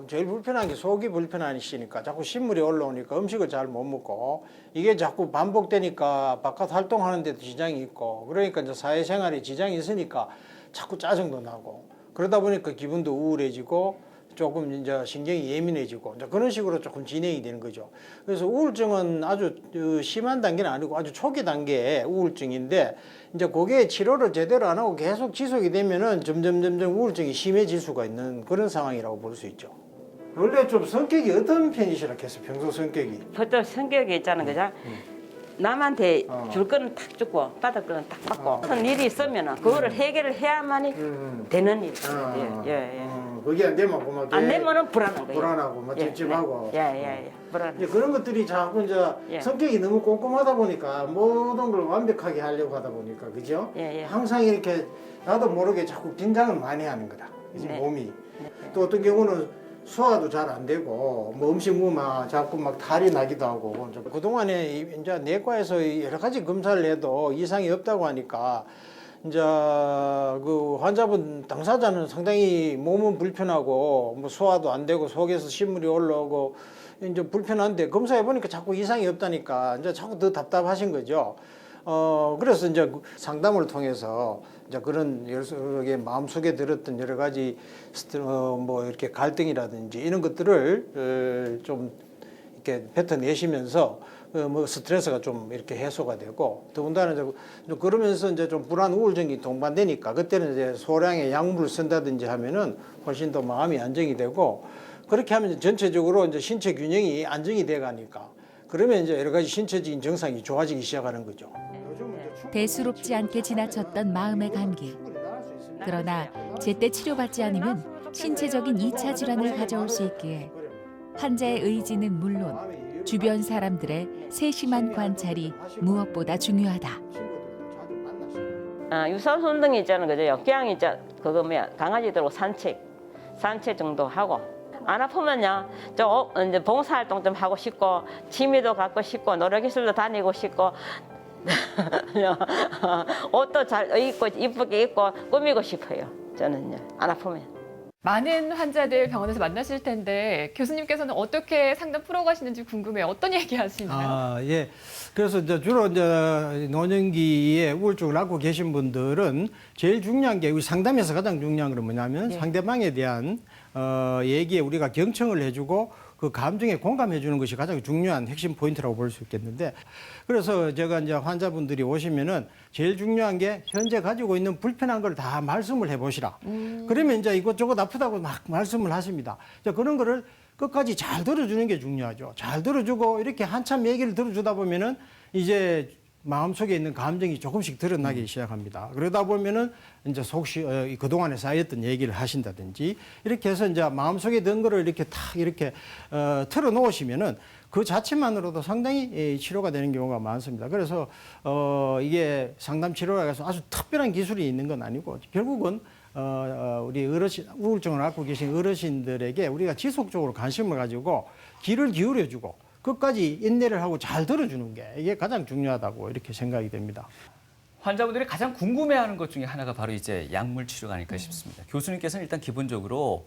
제일 불편한 게 속이 불편하시니까 자꾸 신물이 올라오니까 음식을 잘 못 먹고 이게 자꾸 반복되니까 바깥 활동하는 데도 지장이 있고 그러니까 이제 사회생활에 지장이 있으니까 자꾸 짜증도 나고 그러다 보니까 기분도 우울해지고 조금 이제 신경이 예민해지고 이제 그런 식으로 조금 진행이 되는 거죠. 그래서 우울증은 아주 심한 단계는 아니고 아주 초기 단계의 우울증인데 이제 그게 치료를 제대로 안 하고 계속 지속이 되면은 점점 우울증이 심해질 수가 있는 그런 상황이라고 볼 수 있죠. 원래 좀 성격이 어떤 편이시라 했어요? 평소 성격이? 보통 성격이 있잖아, 그죠? 남한테 줄 거는 탁 주고 받을 거는 딱 받고 무슨 일이 있으면은 그거를 해결을 해야만이 되는 일. 예. 그게 안 되면 막 안 되면은 불안한 거예요. 불안하고 막 찝찝하고. 예. 불안. 이제 그런 것들이 자꾸 이제 예. 성격이 너무 꼼꼼하다 보니까 모든 걸 완벽하게 하려고 하다 보니까 그죠? 예. 항상 이렇게 나도 모르게 자꾸 긴장을 많이 하는 거다. 그지? 네. 몸이. 또 어떤 경우는 소화도 잘 안 되고 뭐 음식 먹으면 자꾸 막 탈이 나기도 하고 그동안에 이제 내과에서 여러 가지 검사를 해도 이상이 없다고 하니까 이제 그 환자분 당사자는 상당히 몸은 불편하고 뭐 소화도 안 되고 속에서 신물이 올라오고 이제 불편한데 검사해 보니까 자꾸 이상이 없다니까 이제 자꾸 더 답답하신 거죠. 그래서 이제 상담을 통해서 이제 그런 여러 개 마음속에 들었던 여러 가지 뭐 이렇게 갈등이라든지 이런 것들을 좀 이렇게 뱉어내시면서 뭐 스트레스가 좀 이렇게 해소가 되고 더군다나 이제 그러면서 이제 좀 불안 우울증이 동반되니까 그때는 이제 소량의 약물을 쓴다든지 하면은 훨씬 더 마음이 안정이 되고 그렇게 하면 전체적으로 이제 신체 균형이 안정이 돼 가니까 그러면 이제 여러 가지 신체적인 증상이 좋아지기 시작하는 거죠. 대수롭지 않게 지나쳤던 마음의 감기. 그러나 제때 치료받지 않으면 신체적인 2차 질환을 가져올 수 있기에 환자의 의지는 물론 주변 사람들의 세심한 관찰이 무엇보다 중요하다. 유산소 운동이 있잖아요, 그죠? 그냥 이제 그거 강아지들하고 산책 정도 하고 안 아프면요, 이제 봉사활동 좀 하고 싶고 취미도 갖고 싶고 노래기술도 다니고 싶고. 옷도 잘 입고 이쁘게 입고 꾸미고 싶어요. 저는요. 안 아프면. 많은 환자들 병원에서 만나실 텐데 교수님께서는 어떻게 상담 풀어가시는지 궁금해요. 어떤 얘기 하시나요? 예. 그래서 이제 주로 이제 노년기에 우울증을 앓고 계신 분들은 제일 중요한 게 우리 상담에서 가장 중요한 건 뭐냐면 상대방에 대한 얘기에 우리가 경청을 해주고 그 감정에 공감해 주는 것이 가장 중요한 핵심 포인트라고 볼 수 있겠는데 그래서 제가 이제 환자분들이 오시면은 제일 중요한 게 현재 가지고 있는 불편한 걸 다 말씀을 해 보시라. 그러면 이제 이것저것 아프다고 막 말씀을 하십니다. 그런 거를 끝까지 잘 들어주는 게 중요하죠. 잘 들어주고 이렇게 한참 얘기를 들어주다 보면은 이제 마음속에 있는 감정이 조금씩 드러나기 시작합니다. 그러다 보면은 이제 그동안에 쌓였던 얘기를 하신다든지 이렇게 해서 이제 마음속에 든 거를 이렇게 탁 이렇게 털어 놓으시면은 그 자체만으로도 상당히 치료가 되는 경우가 많습니다. 그래서 이게 상담 치료라고 해서 아주 특별한 기술이 있는 건 아니고 결국은 우리 우울증을 앓고 계신 어르신들에게 우리가 지속적으로 관심을 가지고 귀를 기울여주고 끝까지 인내를 하고 잘 들어주는 게 이게 가장 중요하다고 이렇게 생각이 됩니다. 환자분들이 가장 궁금해하는 것 중에 하나가 바로 이제 약물 치료가 아닐까 싶습니다. 교수님께서는 일단 기본적으로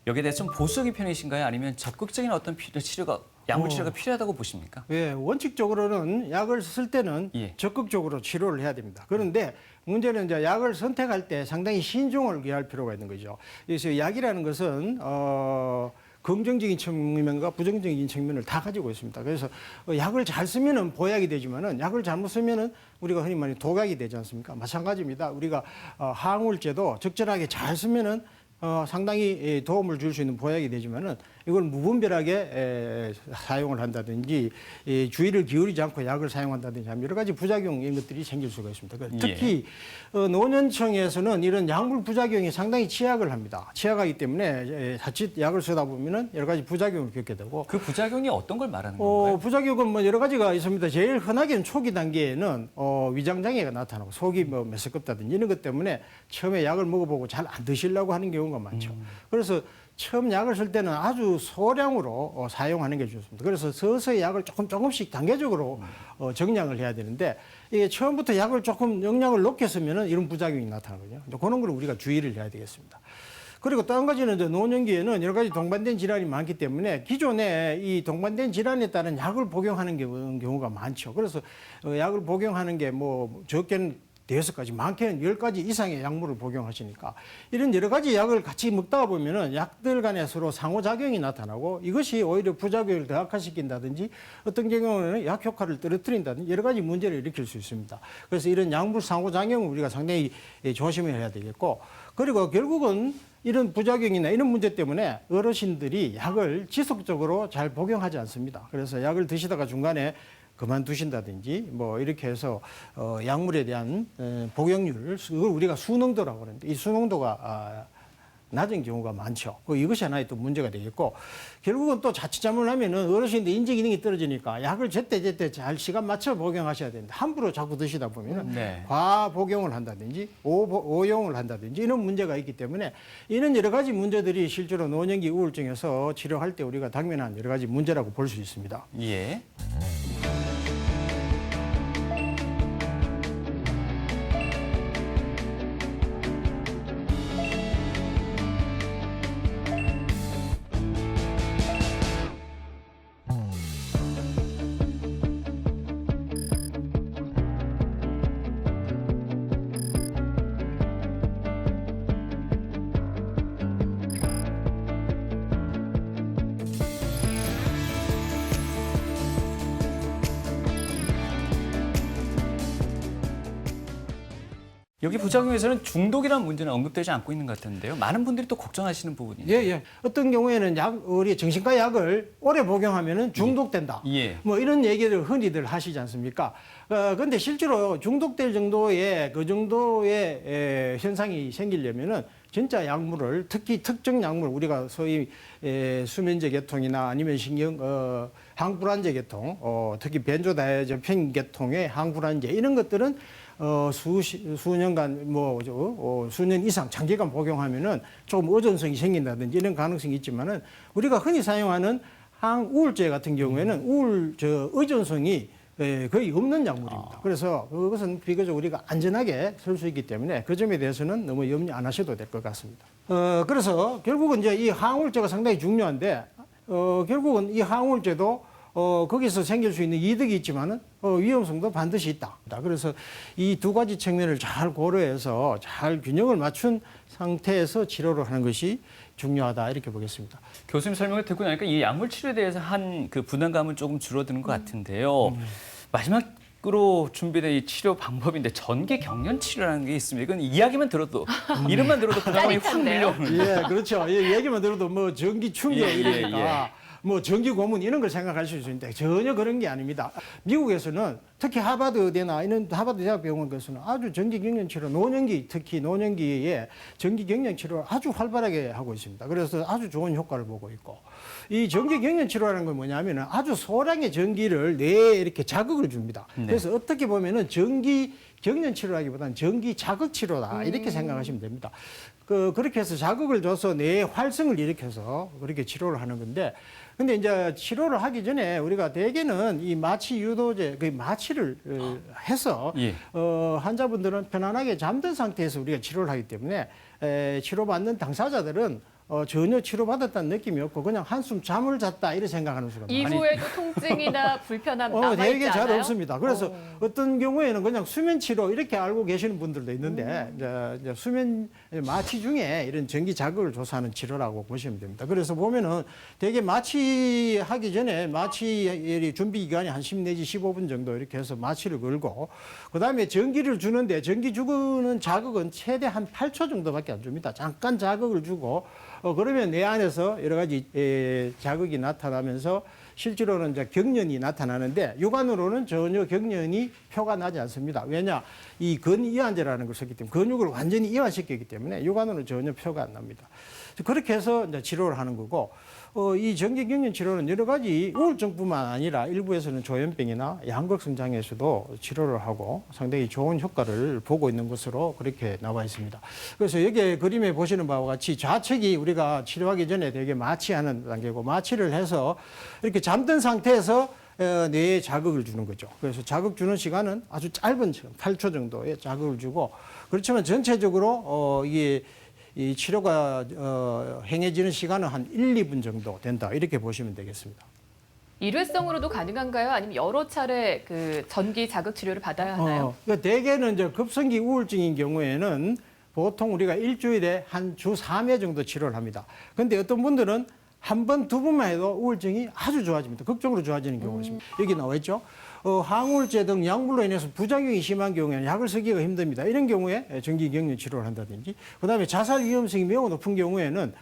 여기에 대해서 좀 보수적인 편이신가요? 아니면 적극적인 어떤 치료가 약물 치료가 필요하다고 보십니까? 예, 원칙적으로는 약을 쓸 때는 예. 적극적으로 치료를 해야 됩니다. 그런데 문제는 이제 약을 선택할 때 상당히 신중을 기할 필요가 있는 거죠. 그래서 약이라는 것은 긍정적인 측면과 부정적인 측면을 다 가지고 있습니다. 그래서 약을 잘 쓰면은 보약이 되지만은 약을 잘못 쓰면은 우리가 흔히 말하는 독약이 되지 않습니까? 마찬가지입니다. 우리가 항우울제도 적절하게 잘 쓰면은 상당히 도움을 줄 수 있는 보약이 되지만은 이걸 무분별하게 사용을 한다든지 주의를 기울이지 않고 약을 사용한다든지 하면 여러 가지 부작용 이런 것들이 생길 수가 있습니다. 특히 노년층에서는 이런 약물 부작용이 상당히 취약을 합니다. 취약하기 때문에 자칫 약을 쓰다 보면은 여러 가지 부작용을 겪게 되고 그 부작용이 어떤 걸 말하는 건가요? 부작용은 뭐 여러 가지가 있습니다. 제일 흔하게는 초기 단계에는 위장 장애가 나타나고 속이 뭐 메스껍다든지 이런 것 때문에 처음에 약을 먹어보고 잘 안 드시려고 하는 경우가 많죠. 그래서 처음 약을 쓸 때는 아주 소량으로 사용하는 게 좋습니다. 그래서 서서히 약을 조금씩 단계적으로 정량을 해야 되는데 이게 처음부터 약을 조금 영량을 높게 쓰면은 이런 부작용이 나타나거든요. 그런 걸 우리가 주의를 해야 되겠습니다. 그리고 또 한 가지는 이제 노년기에는 여러 가지 동반된 질환이 많기 때문에 기존에 이 동반된 질환에 따른 약을 복용하는 경우가 많죠. 그래서 약을 복용하는 게 뭐 적게는 5가지, 많게는 10가지 이상의 약물을 복용하시니까 이런 여러 가지 약을 같이 먹다가 보면은 약들 간에 서로 상호작용이 나타나고 이것이 오히려 부작용을 더 악화시킨다든지 어떤 경우에는 약 효과를 떨어뜨린다든지 여러 가지 문제를 일으킬 수 있습니다. 그래서 이런 약물 상호작용을 우리가 상당히 조심해야 되겠고 그리고 결국은 이런 부작용이나 이런 문제 때문에 어르신들이 약을 지속적으로 잘 복용하지 않습니다. 그래서 약을 드시다가 중간에 그만두신다든지 뭐 이렇게 해서 약물에 대한 복용률을 그걸 우리가 수농도라고 그러는데 이 수농도가 낮은 경우가 많죠. 이것이 하나의 또 문제가 되겠고 결국은 또 자칫 잘못하면은 어르신들 인지 기능이 떨어지니까 약을 제때 잘 시간 맞춰 복용하셔야 되는데 함부로 자꾸 드시다 보면은 네. 과복용을 한다든지 오용을 한다든지 이런 문제가 있기 때문에 이런 여러 가지 문제들이 실제로 노년기 우울증에서 치료할 때 우리가 당면한 여러 가지 문제라고 볼 수 있습니다. 예. 여기 부작용에서는 중독이라는 문제는 언급되지 않고 있는 것 같은데요. 많은 분들이 또 걱정하시는 부분인데. 예. 어떤 경우에는 우리 정신과 약을 오래 복용하면은 중독된다. 예. 뭐 이런 얘기를 흔히들 하시지 않습니까? 근데 실제로 중독될 정도의 그 정도의 현상이 생기려면은 진짜 약물을 특히 특정 약물 우리가 소위 수면제 계통이나 아니면 항불안제 계통, 특히 벤조다이아제핀 계통의 항불안제 이런 것들은 수년간 수년 이상 장기간 복용하면은 조금 의존성이 생긴다든지 이런 가능성이 있지만은 우리가 흔히 사용하는 항우울제 같은 경우에는 의존성이 거의 없는 약물입니다. 그래서 그것은 비교적 우리가 안전하게 쓸 수 있기 때문에 그 점에 대해서는 너무 염려 안 하셔도 될 것 같습니다. 그래서 결국은 이제 이 항우울제가 상당히 중요한데 결국은 이 항우울제도 거기서 생길 수 있는 이득이 있지만은 위험성도 반드시 있다. 그래서 이 두 가지 측면을 잘 고려해서 잘 균형을 맞춘 상태에서 치료를 하는 것이 중요하다 이렇게 보겠습니다. 교수님 설명을 듣고 나니까 이 약물 치료에 대해서 한 그 부담감은 조금 줄어드는 것 같은데요. 마지막으로 준비된 이 치료 방법인데 전기 경련 치료라는 게 있습니다. 이건 이야기만 들어도 이름만 들어도 부담감이 확 밀려오는. 예, 그렇죠. 얘기만 들어도 뭐 전기 충격 이러니까. 뭐 전기 고문 이런 걸 생각할 수 있는데 전혀 그런 게 아닙니다. 미국에서는 특히 하버드대나 이런 하버드 대학병원에서는 아주 전기 경련 치료, 노년기 특히 노년기에 전기 경련 치료를 아주 활발하게 하고 있습니다. 그래서 아주 좋은 효과를 보고 있고 이 전기 경련 치료라는 건 뭐냐면은 아주 소량의 전기를 뇌에 이렇게 자극을 줍니다. 네. 그래서 어떻게 보면은 전기 경련 치료라기보다는 전기 자극 치료다 이렇게 생각하시면 됩니다. 그렇게 해서 자극을 줘서 뇌의 활성을 일으켜서 그렇게 치료를 하는 건데 근데 이제 치료를 하기 전에 우리가 대개는 이 마취 유도제, 그 마취를 해서 예. 환자분들은 편안하게 잠든 상태에서 우리가 치료를 하기 때문에 치료받는 당사자들은 전혀 치료받았다는 느낌이 없고 그냥 한숨 잠을 잤다 이렇게 생각하는 수가 많아요. 이후에도 통증이나 불편함 남아있지 되게 잘 않아요? 없습니다. 그래서 어떤 경우에는 그냥 수면 치료 이렇게 알고 계시는 분들도 있는데 이제 수면 마취 중에 이런 전기 자극을 조사하는 치료라고 보시면 됩니다. 그래서 보면은 되게 마취하기 전에 마취 준비 기간이 한 10 내지 15분 정도 이렇게 해서 마취를 걸고 그다음에 전기를 주는데 전기 주는 자극은 최대 한 8초 정도밖에 안 줍니다. 잠깐 자극을 주고 그러면 내 안에서 여러 가지 자극이 나타나면서 실제로는 이제 경련이 나타나는데 육안으로는 전혀 경련이 표가 나지 않습니다. 왜냐? 이 근이완제라는 걸 썼기 때문에 근육을 완전히 이완시켰기 때문에 육안으로는 전혀 표가 안 납니다. 그렇게 해서 이제 치료를 하는 거고 이 전기경련 치료는 여러 가지 우울증뿐만 아니라 일부에서는 조현병이나 양극성 장애에서도 치료를 하고 상당히 좋은 효과를 보고 있는 것으로 그렇게 나와 있습니다. 그래서 여기 그림에 보시는 바와 같이 좌측이 우리가 치료하기 전에 되게 마취하는 단계고 마취를 해서 이렇게 잠든 상태에서 뇌에 자극을 주는 거죠. 그래서 자극 주는 시간은 아주 짧은 시간, 8초 정도의 자극을 주고 그렇지만 전체적으로 이게 이 치료가 행해지는 시간은 한 1, 2분 정도 된다. 이렇게 보시면 되겠습니다. 일회성으로도 가능한가요? 아니면 여러 차례 그 전기 자극 치료를 받아야 하나요? 그러니까 대개는 이제 급성기 우울증인 경우에는 보통 우리가 일주일에 한 주 3회 정도 치료를 합니다. 그런데 어떤 분들은 한 번, 두 번만 해도 우울증이 아주 좋아집니다. 극적으로 좋아지는 경우가 있습니다. 여기 나와 있죠. 항우울제 등 약물로 인해서 부작용이 심한 경우에는 약을 쓰기가 힘듭니다. 이런 경우에 전기경련 치료를 한다든지, 그다음에 자살 위험성이 매우 높은 경우에는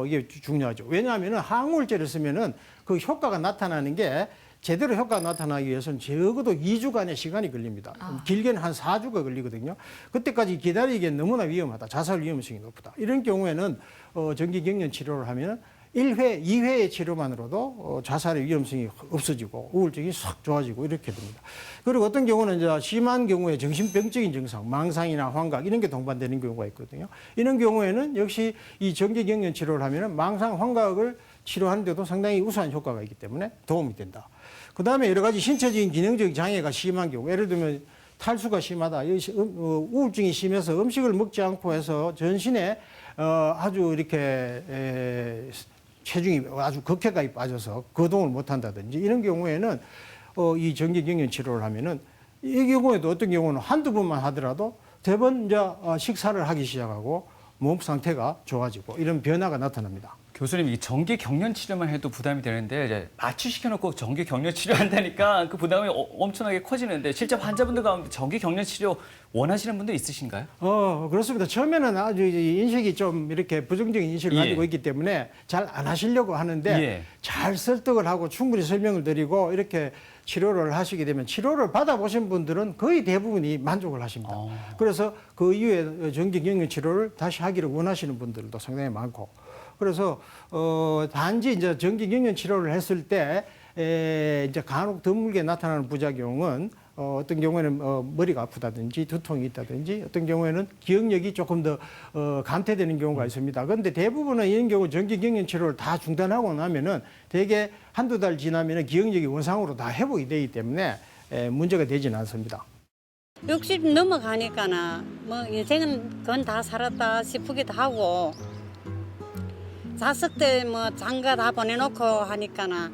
이게 중요하죠. 왜냐하면 항우울제를 쓰면은 그 효과가 나타나는 게 제대로 효과가 나타나기 위해서는 적어도 2주간의 시간이 걸립니다. 길게는 한 4주가 걸리거든요. 그때까지 기다리기엔 너무나 위험하다. 자살 위험성이 높다. 이런 경우에는 전기경련 치료를 하면 1회, 2회의 치료만으로도 자살의 위험성이 없어지고 우울증이 싹 좋아지고 이렇게 됩니다. 그리고 어떤 경우는 이제 심한 경우에 정신병적인 증상, 망상이나 환각 이런 게 동반되는 경우가 있거든요. 이런 경우에는 역시 이 전기경련 치료를 하면 망상, 환각을 치료하는데도 상당히 우수한 효과가 있기 때문에 도움이 된다. 그 다음에 여러 가지 신체적인 기능적 장애가 심한 경우, 예를 들면 탈수가 심하다, 우울증이 심해서 음식을 먹지 않고 해서 전신에 아주 이렇게 체중이 아주 극해가에 빠져서 거동을 못한다든지 이런 경우에는 이 전기경련 치료를 하면은 이 경우에도 어떤 경우는 한두 번만 하더라도 대번 이제 식사를 하기 시작하고 몸 상태가 좋아지고 이런 변화가 나타납니다. 교수님, 이 전기 경련 치료만 해도 부담이 되는데 이제 마취시켜놓고 전기 경련 치료한다니까 그 부담이 엄청나게 커지는데 실제 환자분들 가운데 전기 경련 치료 원하시는 분들 있으신가요? 그렇습니다. 처음에는 아주 인식이 좀 이렇게 부정적인 인식을 가지고 있기 때문에 잘 안 하시려고 하는데 잘 설득을 하고 충분히 설명을 드리고 이렇게 치료를 하시게 되면 치료를 받아보신 분들은 거의 대부분이 만족을 하십니다. 그래서 그 이후에 전기 경련 치료를 다시 하기를 원하시는 분들도 상당히 많고 그래서 단지 이제 전기 경련 치료를 했을 때 이제 간혹 드물게 나타나는 부작용은 어떤 경우에는 머리가 아프다든지 두통이 있다든지 어떤 경우에는 기억력이 조금 더 감퇴되는 경우가 있습니다. 그런데 대부분은 이런 경우 전기 경련 치료를 다 중단하고 나면은 대개 한두 달 지나면은 기억력이 원상으로 다 회복이 되기 때문에 문제가 되지는 않습니다. 60 넘어가니까나 뭐 인생은 그건 다 살았다 싶기도 하고 자식 때 뭐 장가 다 보내놓고 하니까나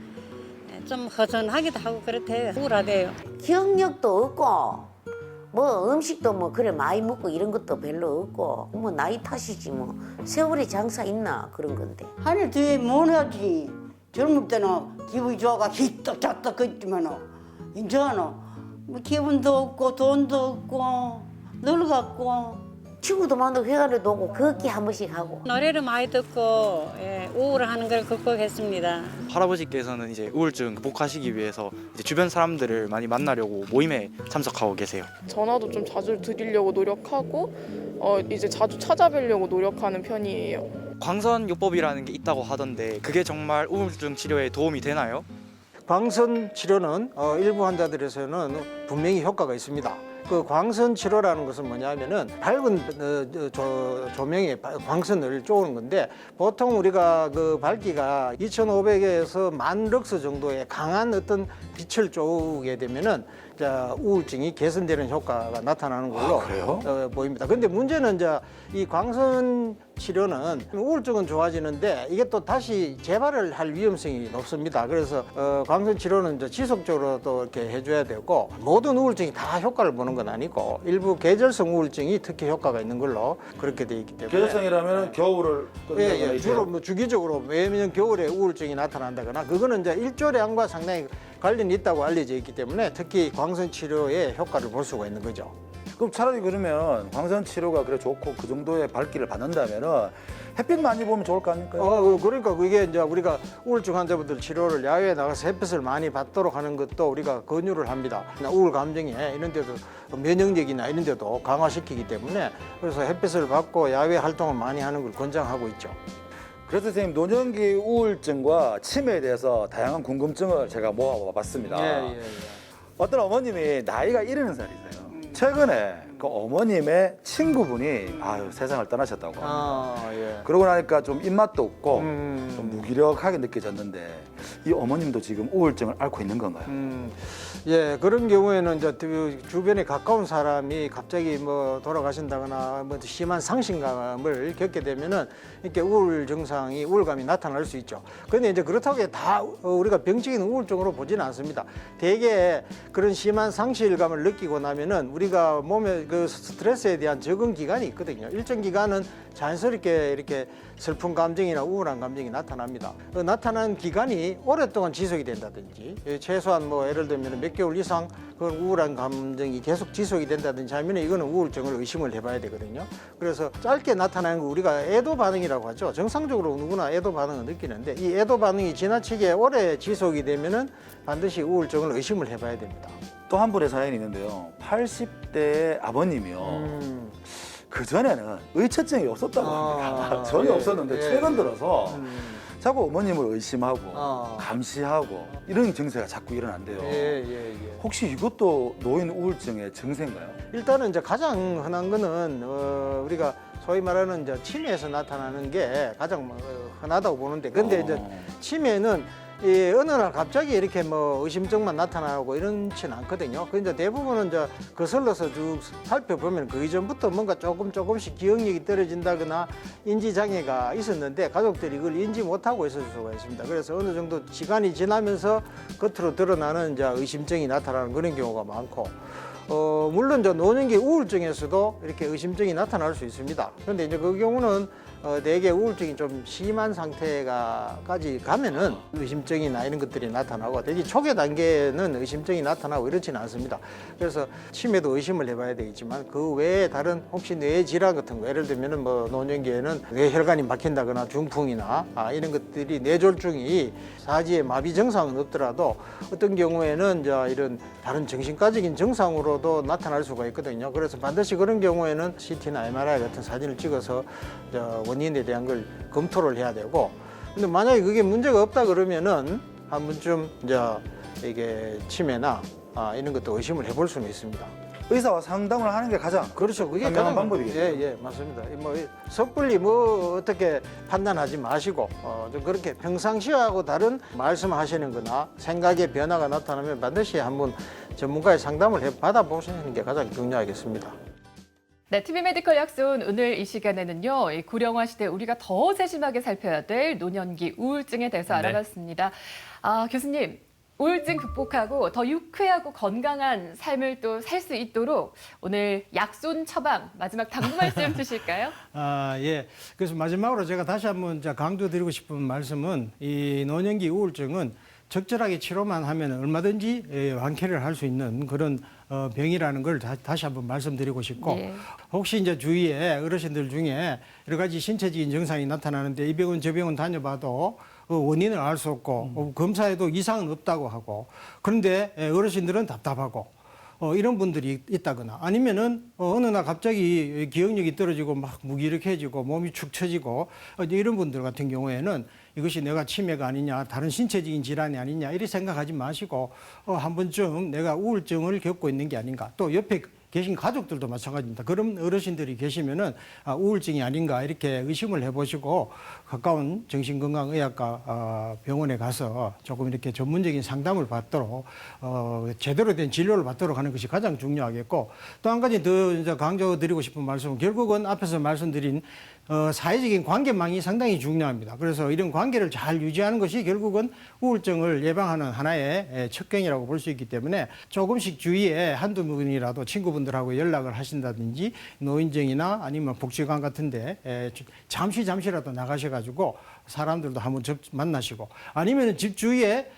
좀 허전하기도 하고 그렇대요. 우울하대요. 기억력도 없고 뭐 음식도 뭐 그래 많이 먹고 이런 것도 별로 없고 뭐 나이 탓이지 뭐 세월이 장사 있나 그런 건데. 하늘 뒤에 못하지. 젊을 때는 기분이 좋아가 히떡잡떡 했지만은 이제는 뭐 기분도 없고 돈도 없고 늙었고. 친구도 만나고 회관에도 오고 걷기 한 번씩 하고. 노래를 많이 듣고 우울하는 걸 극복했습니다. 할아버지께서는 이제 우울증 극복하시기 위해서 이제 주변 사람들을 많이 만나려고 모임에 참석하고 계세요. 전화도 좀 자주 드리려고 노력하고 이제 자주 찾아뵈려고 노력하는 편이에요. 광선요법이라는 게 있다고 하던데 그게 정말 우울증 치료에 도움이 되나요? 광선 치료는 일부 환자들에서는 분명히 효과가 있습니다. 그 광선 치료라는 것은 뭐냐면은 밝은 조명에 광선을 쪼는 건데 보통 우리가 그 밝기가 2500에서 10,000 럭스 정도의 강한 어떤 빛을 쪼게 되면은 우울증이 개선되는 효과가 나타나는 걸로 그래요? 보입니다. 근데 문제는 이제 이 광선 치료는 우울증은 좋아지는데 이게 또 다시 재발을 할 위험성이 높습니다. 그래서 광선 치료는 이제 지속적으로 또 이렇게 해줘야 되고 모든 우울증이 다 효과를 보는 건 아니고 일부 계절성 우울증이 특히 효과가 있는 걸로 그렇게 돼 있기 때문에 계절성이라면 겨울을 예, 주로 뭐 주기적으로 매년 겨울에 우울증이 나타난다거나 그거는 이제 일조량과 상당히 관련이 있다고 알려져 있기 때문에 특히 광선 치료에 효과를 볼 수가 있는 거죠. 그럼 차라리 그러면 광선 치료가 그래 좋고 그 정도의 발길을 받는다면은 햇빛 많이 보면 좋을 거 아닙니까요? 그러니까 그게 이제 우리가 우울증 환자분들 치료를 야외에 나가서 햇빛을 많이 받도록 하는 것도 우리가 권유를 합니다. 우울 감정에 이런 데도 면역력이나 이런 데도 강화시키기 때문에 그래서 햇빛을 받고 야외 활동을 많이 하는 걸 권장하고 있죠. 그래서 선생님 노년기 우울증과 치매에 대해서 다양한 궁금증을 제가 모아봤습니다. 어떤 어머님이 나이가 70살이세요. 최근에 그 어머님의 친구분이 세상을 떠나셨다고 합니다. 그러고 나니까 좀 입맛도 없고 좀 무기력하게 느껴졌는데 이 어머님도 지금 우울증을 앓고 있는 건가요? 예, 그런 경우에는 이제 주변에 가까운 사람이 갑자기 뭐 돌아가신다거나 뭐 심한 상심감을 겪게 되면은 이렇게 우울감이 나타날 수 있죠. 그런데 이제 그렇다고 해서 다 우리가 병적인 우울증으로 보지는 않습니다. 대개 그런 심한 상실감을 느끼고 나면은 우리가 몸에 그 스트레스에 대한 적응 기간이 있거든요. 일정 기간은 자연스럽게 이렇게 슬픈 감정이나 우울한 감정이 나타납니다. 그 나타난 기간이 오랫동안 지속이 된다든지 최소한 뭐 예를 들면 몇 개월 이상 그런 우울한 감정이 계속 지속이 된다든지 하면 이거는 우울증을 의심을 해봐야 되거든요. 그래서 짧게 나타나는 거 우리가 애도 반응이라고 하죠. 정상적으로 누구나 애도 반응을 느끼는데 이 애도 반응이 지나치게 오래 지속이 되면은 반드시 우울증을 의심을 해봐야 됩니다. 또 한 분의 사연이 있는데요. 80대의 아버님이요. 그전에는 의처증이 없었다고 합니다. 전혀 없었는데 최근 들어서 자꾸 어머님을 의심하고 감시하고 이런 증세가 자꾸 일어난대요. 혹시 이것도 노인 우울증의 증세인가요? 일단은 이제 가장 흔한 거는 우리가 소위 말하는 이제 치매에서 나타나는 게 가장 흔하다고 보는데 근데 이제 치매는 어느 날 갑자기 이렇게 뭐 의심증만 나타나고 이런지는 않거든요. 그 이제 대부분은 이제 거슬러서 쭉 살펴보면 그 이전부터 뭔가 조금씩 기억력이 떨어진다거나 인지 장애가 있었는데 가족들이 이걸 인지 못하고 있을 수가 있습니다. 그래서 어느 정도 시간이 지나면서 겉으로 드러나는 이제 의심증이 나타나는 그런 경우가 많고. 물론 이제 노년기 우울증에서도 이렇게 의심증이 나타날 수 있습니다. 그런데 이제 그 경우는 대개 우울증이 좀 심한 상태까지 가면은 의심증이나 이런 것들이 나타나고 되게 초기 단계는 의심증이 나타나고 이렇지는 않습니다. 그래서 치매도 의심을 해봐야 되겠지만 그 외에 다른 혹시 뇌 질환 같은 거 예를 들면은 뭐 노년기에는 뇌혈관이 막힌다거나 중풍이나 이런 것들이 뇌졸중이 사지의 마비 증상은 없더라도 어떤 경우에는 이제 이런 다른 정신과적인 증상으로도 나타날 수가 있거든요. 그래서 반드시 그런 경우에는 CT나 MRI 같은 사진을 찍어서 원인에 대한 걸 검토를 해야 되고, 근데 만약에 그게 문제가 없다 그러면은 한 번쯤 이제 이게 치매나 이런 것도 의심을 해볼 수는 있습니다. 의사와 상담을 하는 게 가장 그렇죠. 그게 현명한 방법이겠죠. 예, 맞습니다. 뭐 섣불리 뭐 어떻게 판단하지 마시고 좀 그렇게 평상시하고 다른 말씀하시는 거나 생각의 변화가 나타나면 반드시 한번 전문가의 상담을 받아보시는 게 가장 중요하겠습니다. 네, TV 메디컬 약손 오늘 이 시간에는요, 이 고령화 시대 우리가 더 세심하게 살펴야 될 노년기 우울증에 대해서 알아봤습니다. 교수님, 우울증 극복하고 더 유쾌하고 건강한 삶을 또 살 수 있도록 오늘 약손 처방 마지막 당부 말씀 주실까요? 예. 그래서 마지막으로 제가 다시 한번 강조드리고 싶은 말씀은 이 노년기 우울증은 적절하게 치료만 하면 얼마든지 완쾌를 할 수 있는 그런 병이라는 걸 다시 한번 말씀드리고 싶고 혹시 이제 주위에 어르신들 중에 여러 가지 신체적인 증상이 나타나는데 이 병은 저 병은 다녀봐도 원인을 알 수 없고 검사에도 이상은 없다고 하고 그런데 어르신들은 답답하고 이런 분들이 있다거나 아니면은 어느 날 갑자기 기억력이 떨어지고 막 무기력해지고 몸이 축 처지고 이런 분들 같은 경우에는 이것이 내가 치매가 아니냐 다른 신체적인 질환이 아니냐 이렇게 생각하지 마시고 한 번쯤 내가 우울증을 겪고 있는 게 아닌가 또 옆에 계신 가족들도 마찬가지입니다. 그런 어르신들이 계시면은 우울증이 아닌가 이렇게 의심을 해보시고 가까운 정신건강의학과 병원에 가서 조금 이렇게 전문적인 상담을 받도록 제대로 된 진료를 받도록 하는 것이 가장 중요하겠고, 또 한 가지 더 이제 강조드리고 싶은 말씀은 결국은 앞에서 말씀드린 사회적인 관계망이 상당히 중요합니다. 그래서 이런 관계를 잘 유지하는 것이 결국은 우울증을 예방하는 하나의 척경이라고 볼 수 있기 때문에 조금씩 주위에 한두 분이라도 친구분들하고 연락을 하신다든지 노인정이나 아니면 복지관 같은데 잠시라도 나가셔가지고 사람들도 한번 만나시고, 아니면 집 주위에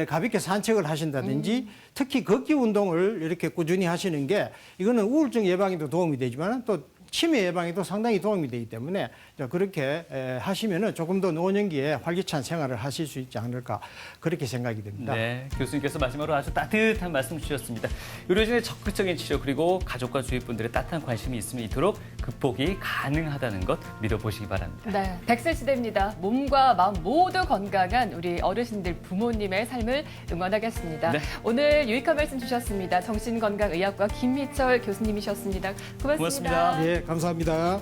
가볍게 산책을 하신다든지 특히 걷기 운동을 이렇게 꾸준히 하시는 게 이거는 우울증 예방에도 도움이 되지만 또 치매 예방에도 상당히 도움이 되기 때문에 그렇게 하시면은 조금 더 노년기에 활기찬 생활을 하실 수 있지 않을까 그렇게 생각이 됩니다. 네, 교수님께서 마지막으로 아주 따뜻한 말씀 주셨습니다. 의료진의 적극적인 치료 그리고 가족과 주위 분들의 따뜻한 관심이 있으면 이토록 극복이 가능하다는 것 믿어보시기 바랍니다. 네, 100세 시대입니다. 몸과 마음 모두 건강한 우리 어르신들 부모님의 삶을 응원하겠습니다. 네. 오늘 유익한 말씀 주셨습니다. 정신건강의학과 김희철 교수님이셨습니다. 고맙습니다. 네, 감사합니다.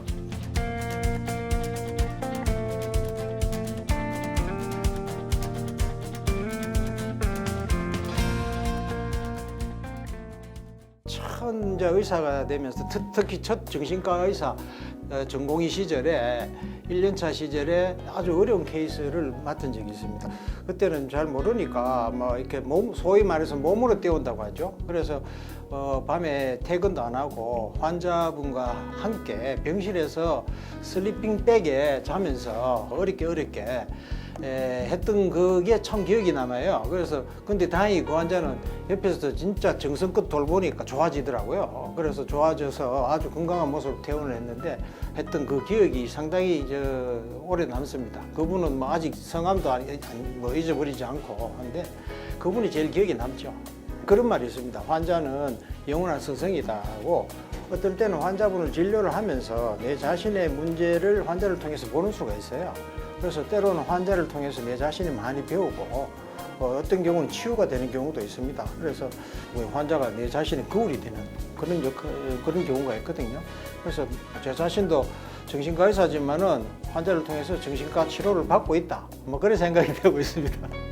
첫 이제 의사가 되면서 특히 첫 정신과 의사 전공의 시절에 1년차 시절에 아주 어려운 케이스를 맡은 적이 있습니다. 그때는 잘 모르니까 뭐 이렇게 소위 말해서 몸으로 때운다고 하죠. 그래서 밤에 퇴근도 안 하고 환자분과 함께 병실에서 슬리핑백에 자면서 어렵게 했던 그게 참 기억이 남아요. 그래서 근데 다행히 그 환자는 옆에서 진짜 정성껏 돌보니까 좋아지더라고요. 그래서 좋아져서 아주 건강한 모습으로 퇴원을 했는데 했던 그 기억이 상당히 오래 남습니다. 그분은 뭐 아직 성함도 뭐 잊어버리지 않고 한데 그분이 제일 기억에 남죠. 그런 말이 있습니다. 환자는 영원한 스승이다고. 어떨 때는 환자분을 진료를 하면서 내 자신의 문제를 환자를 통해서 보는 수가 있어요. 그래서 때로는 환자를 통해서 내 자신이 많이 배우고 어떤 경우는 치유가 되는 경우도 있습니다. 그래서 환자가 내 자신의 거울이 되는 그런 경우가 있거든요. 그래서 제 자신도 정신과 의사지만은 환자를 통해서 정신과 치료를 받고 있다. 뭐 그런 생각이 되고 있습니다.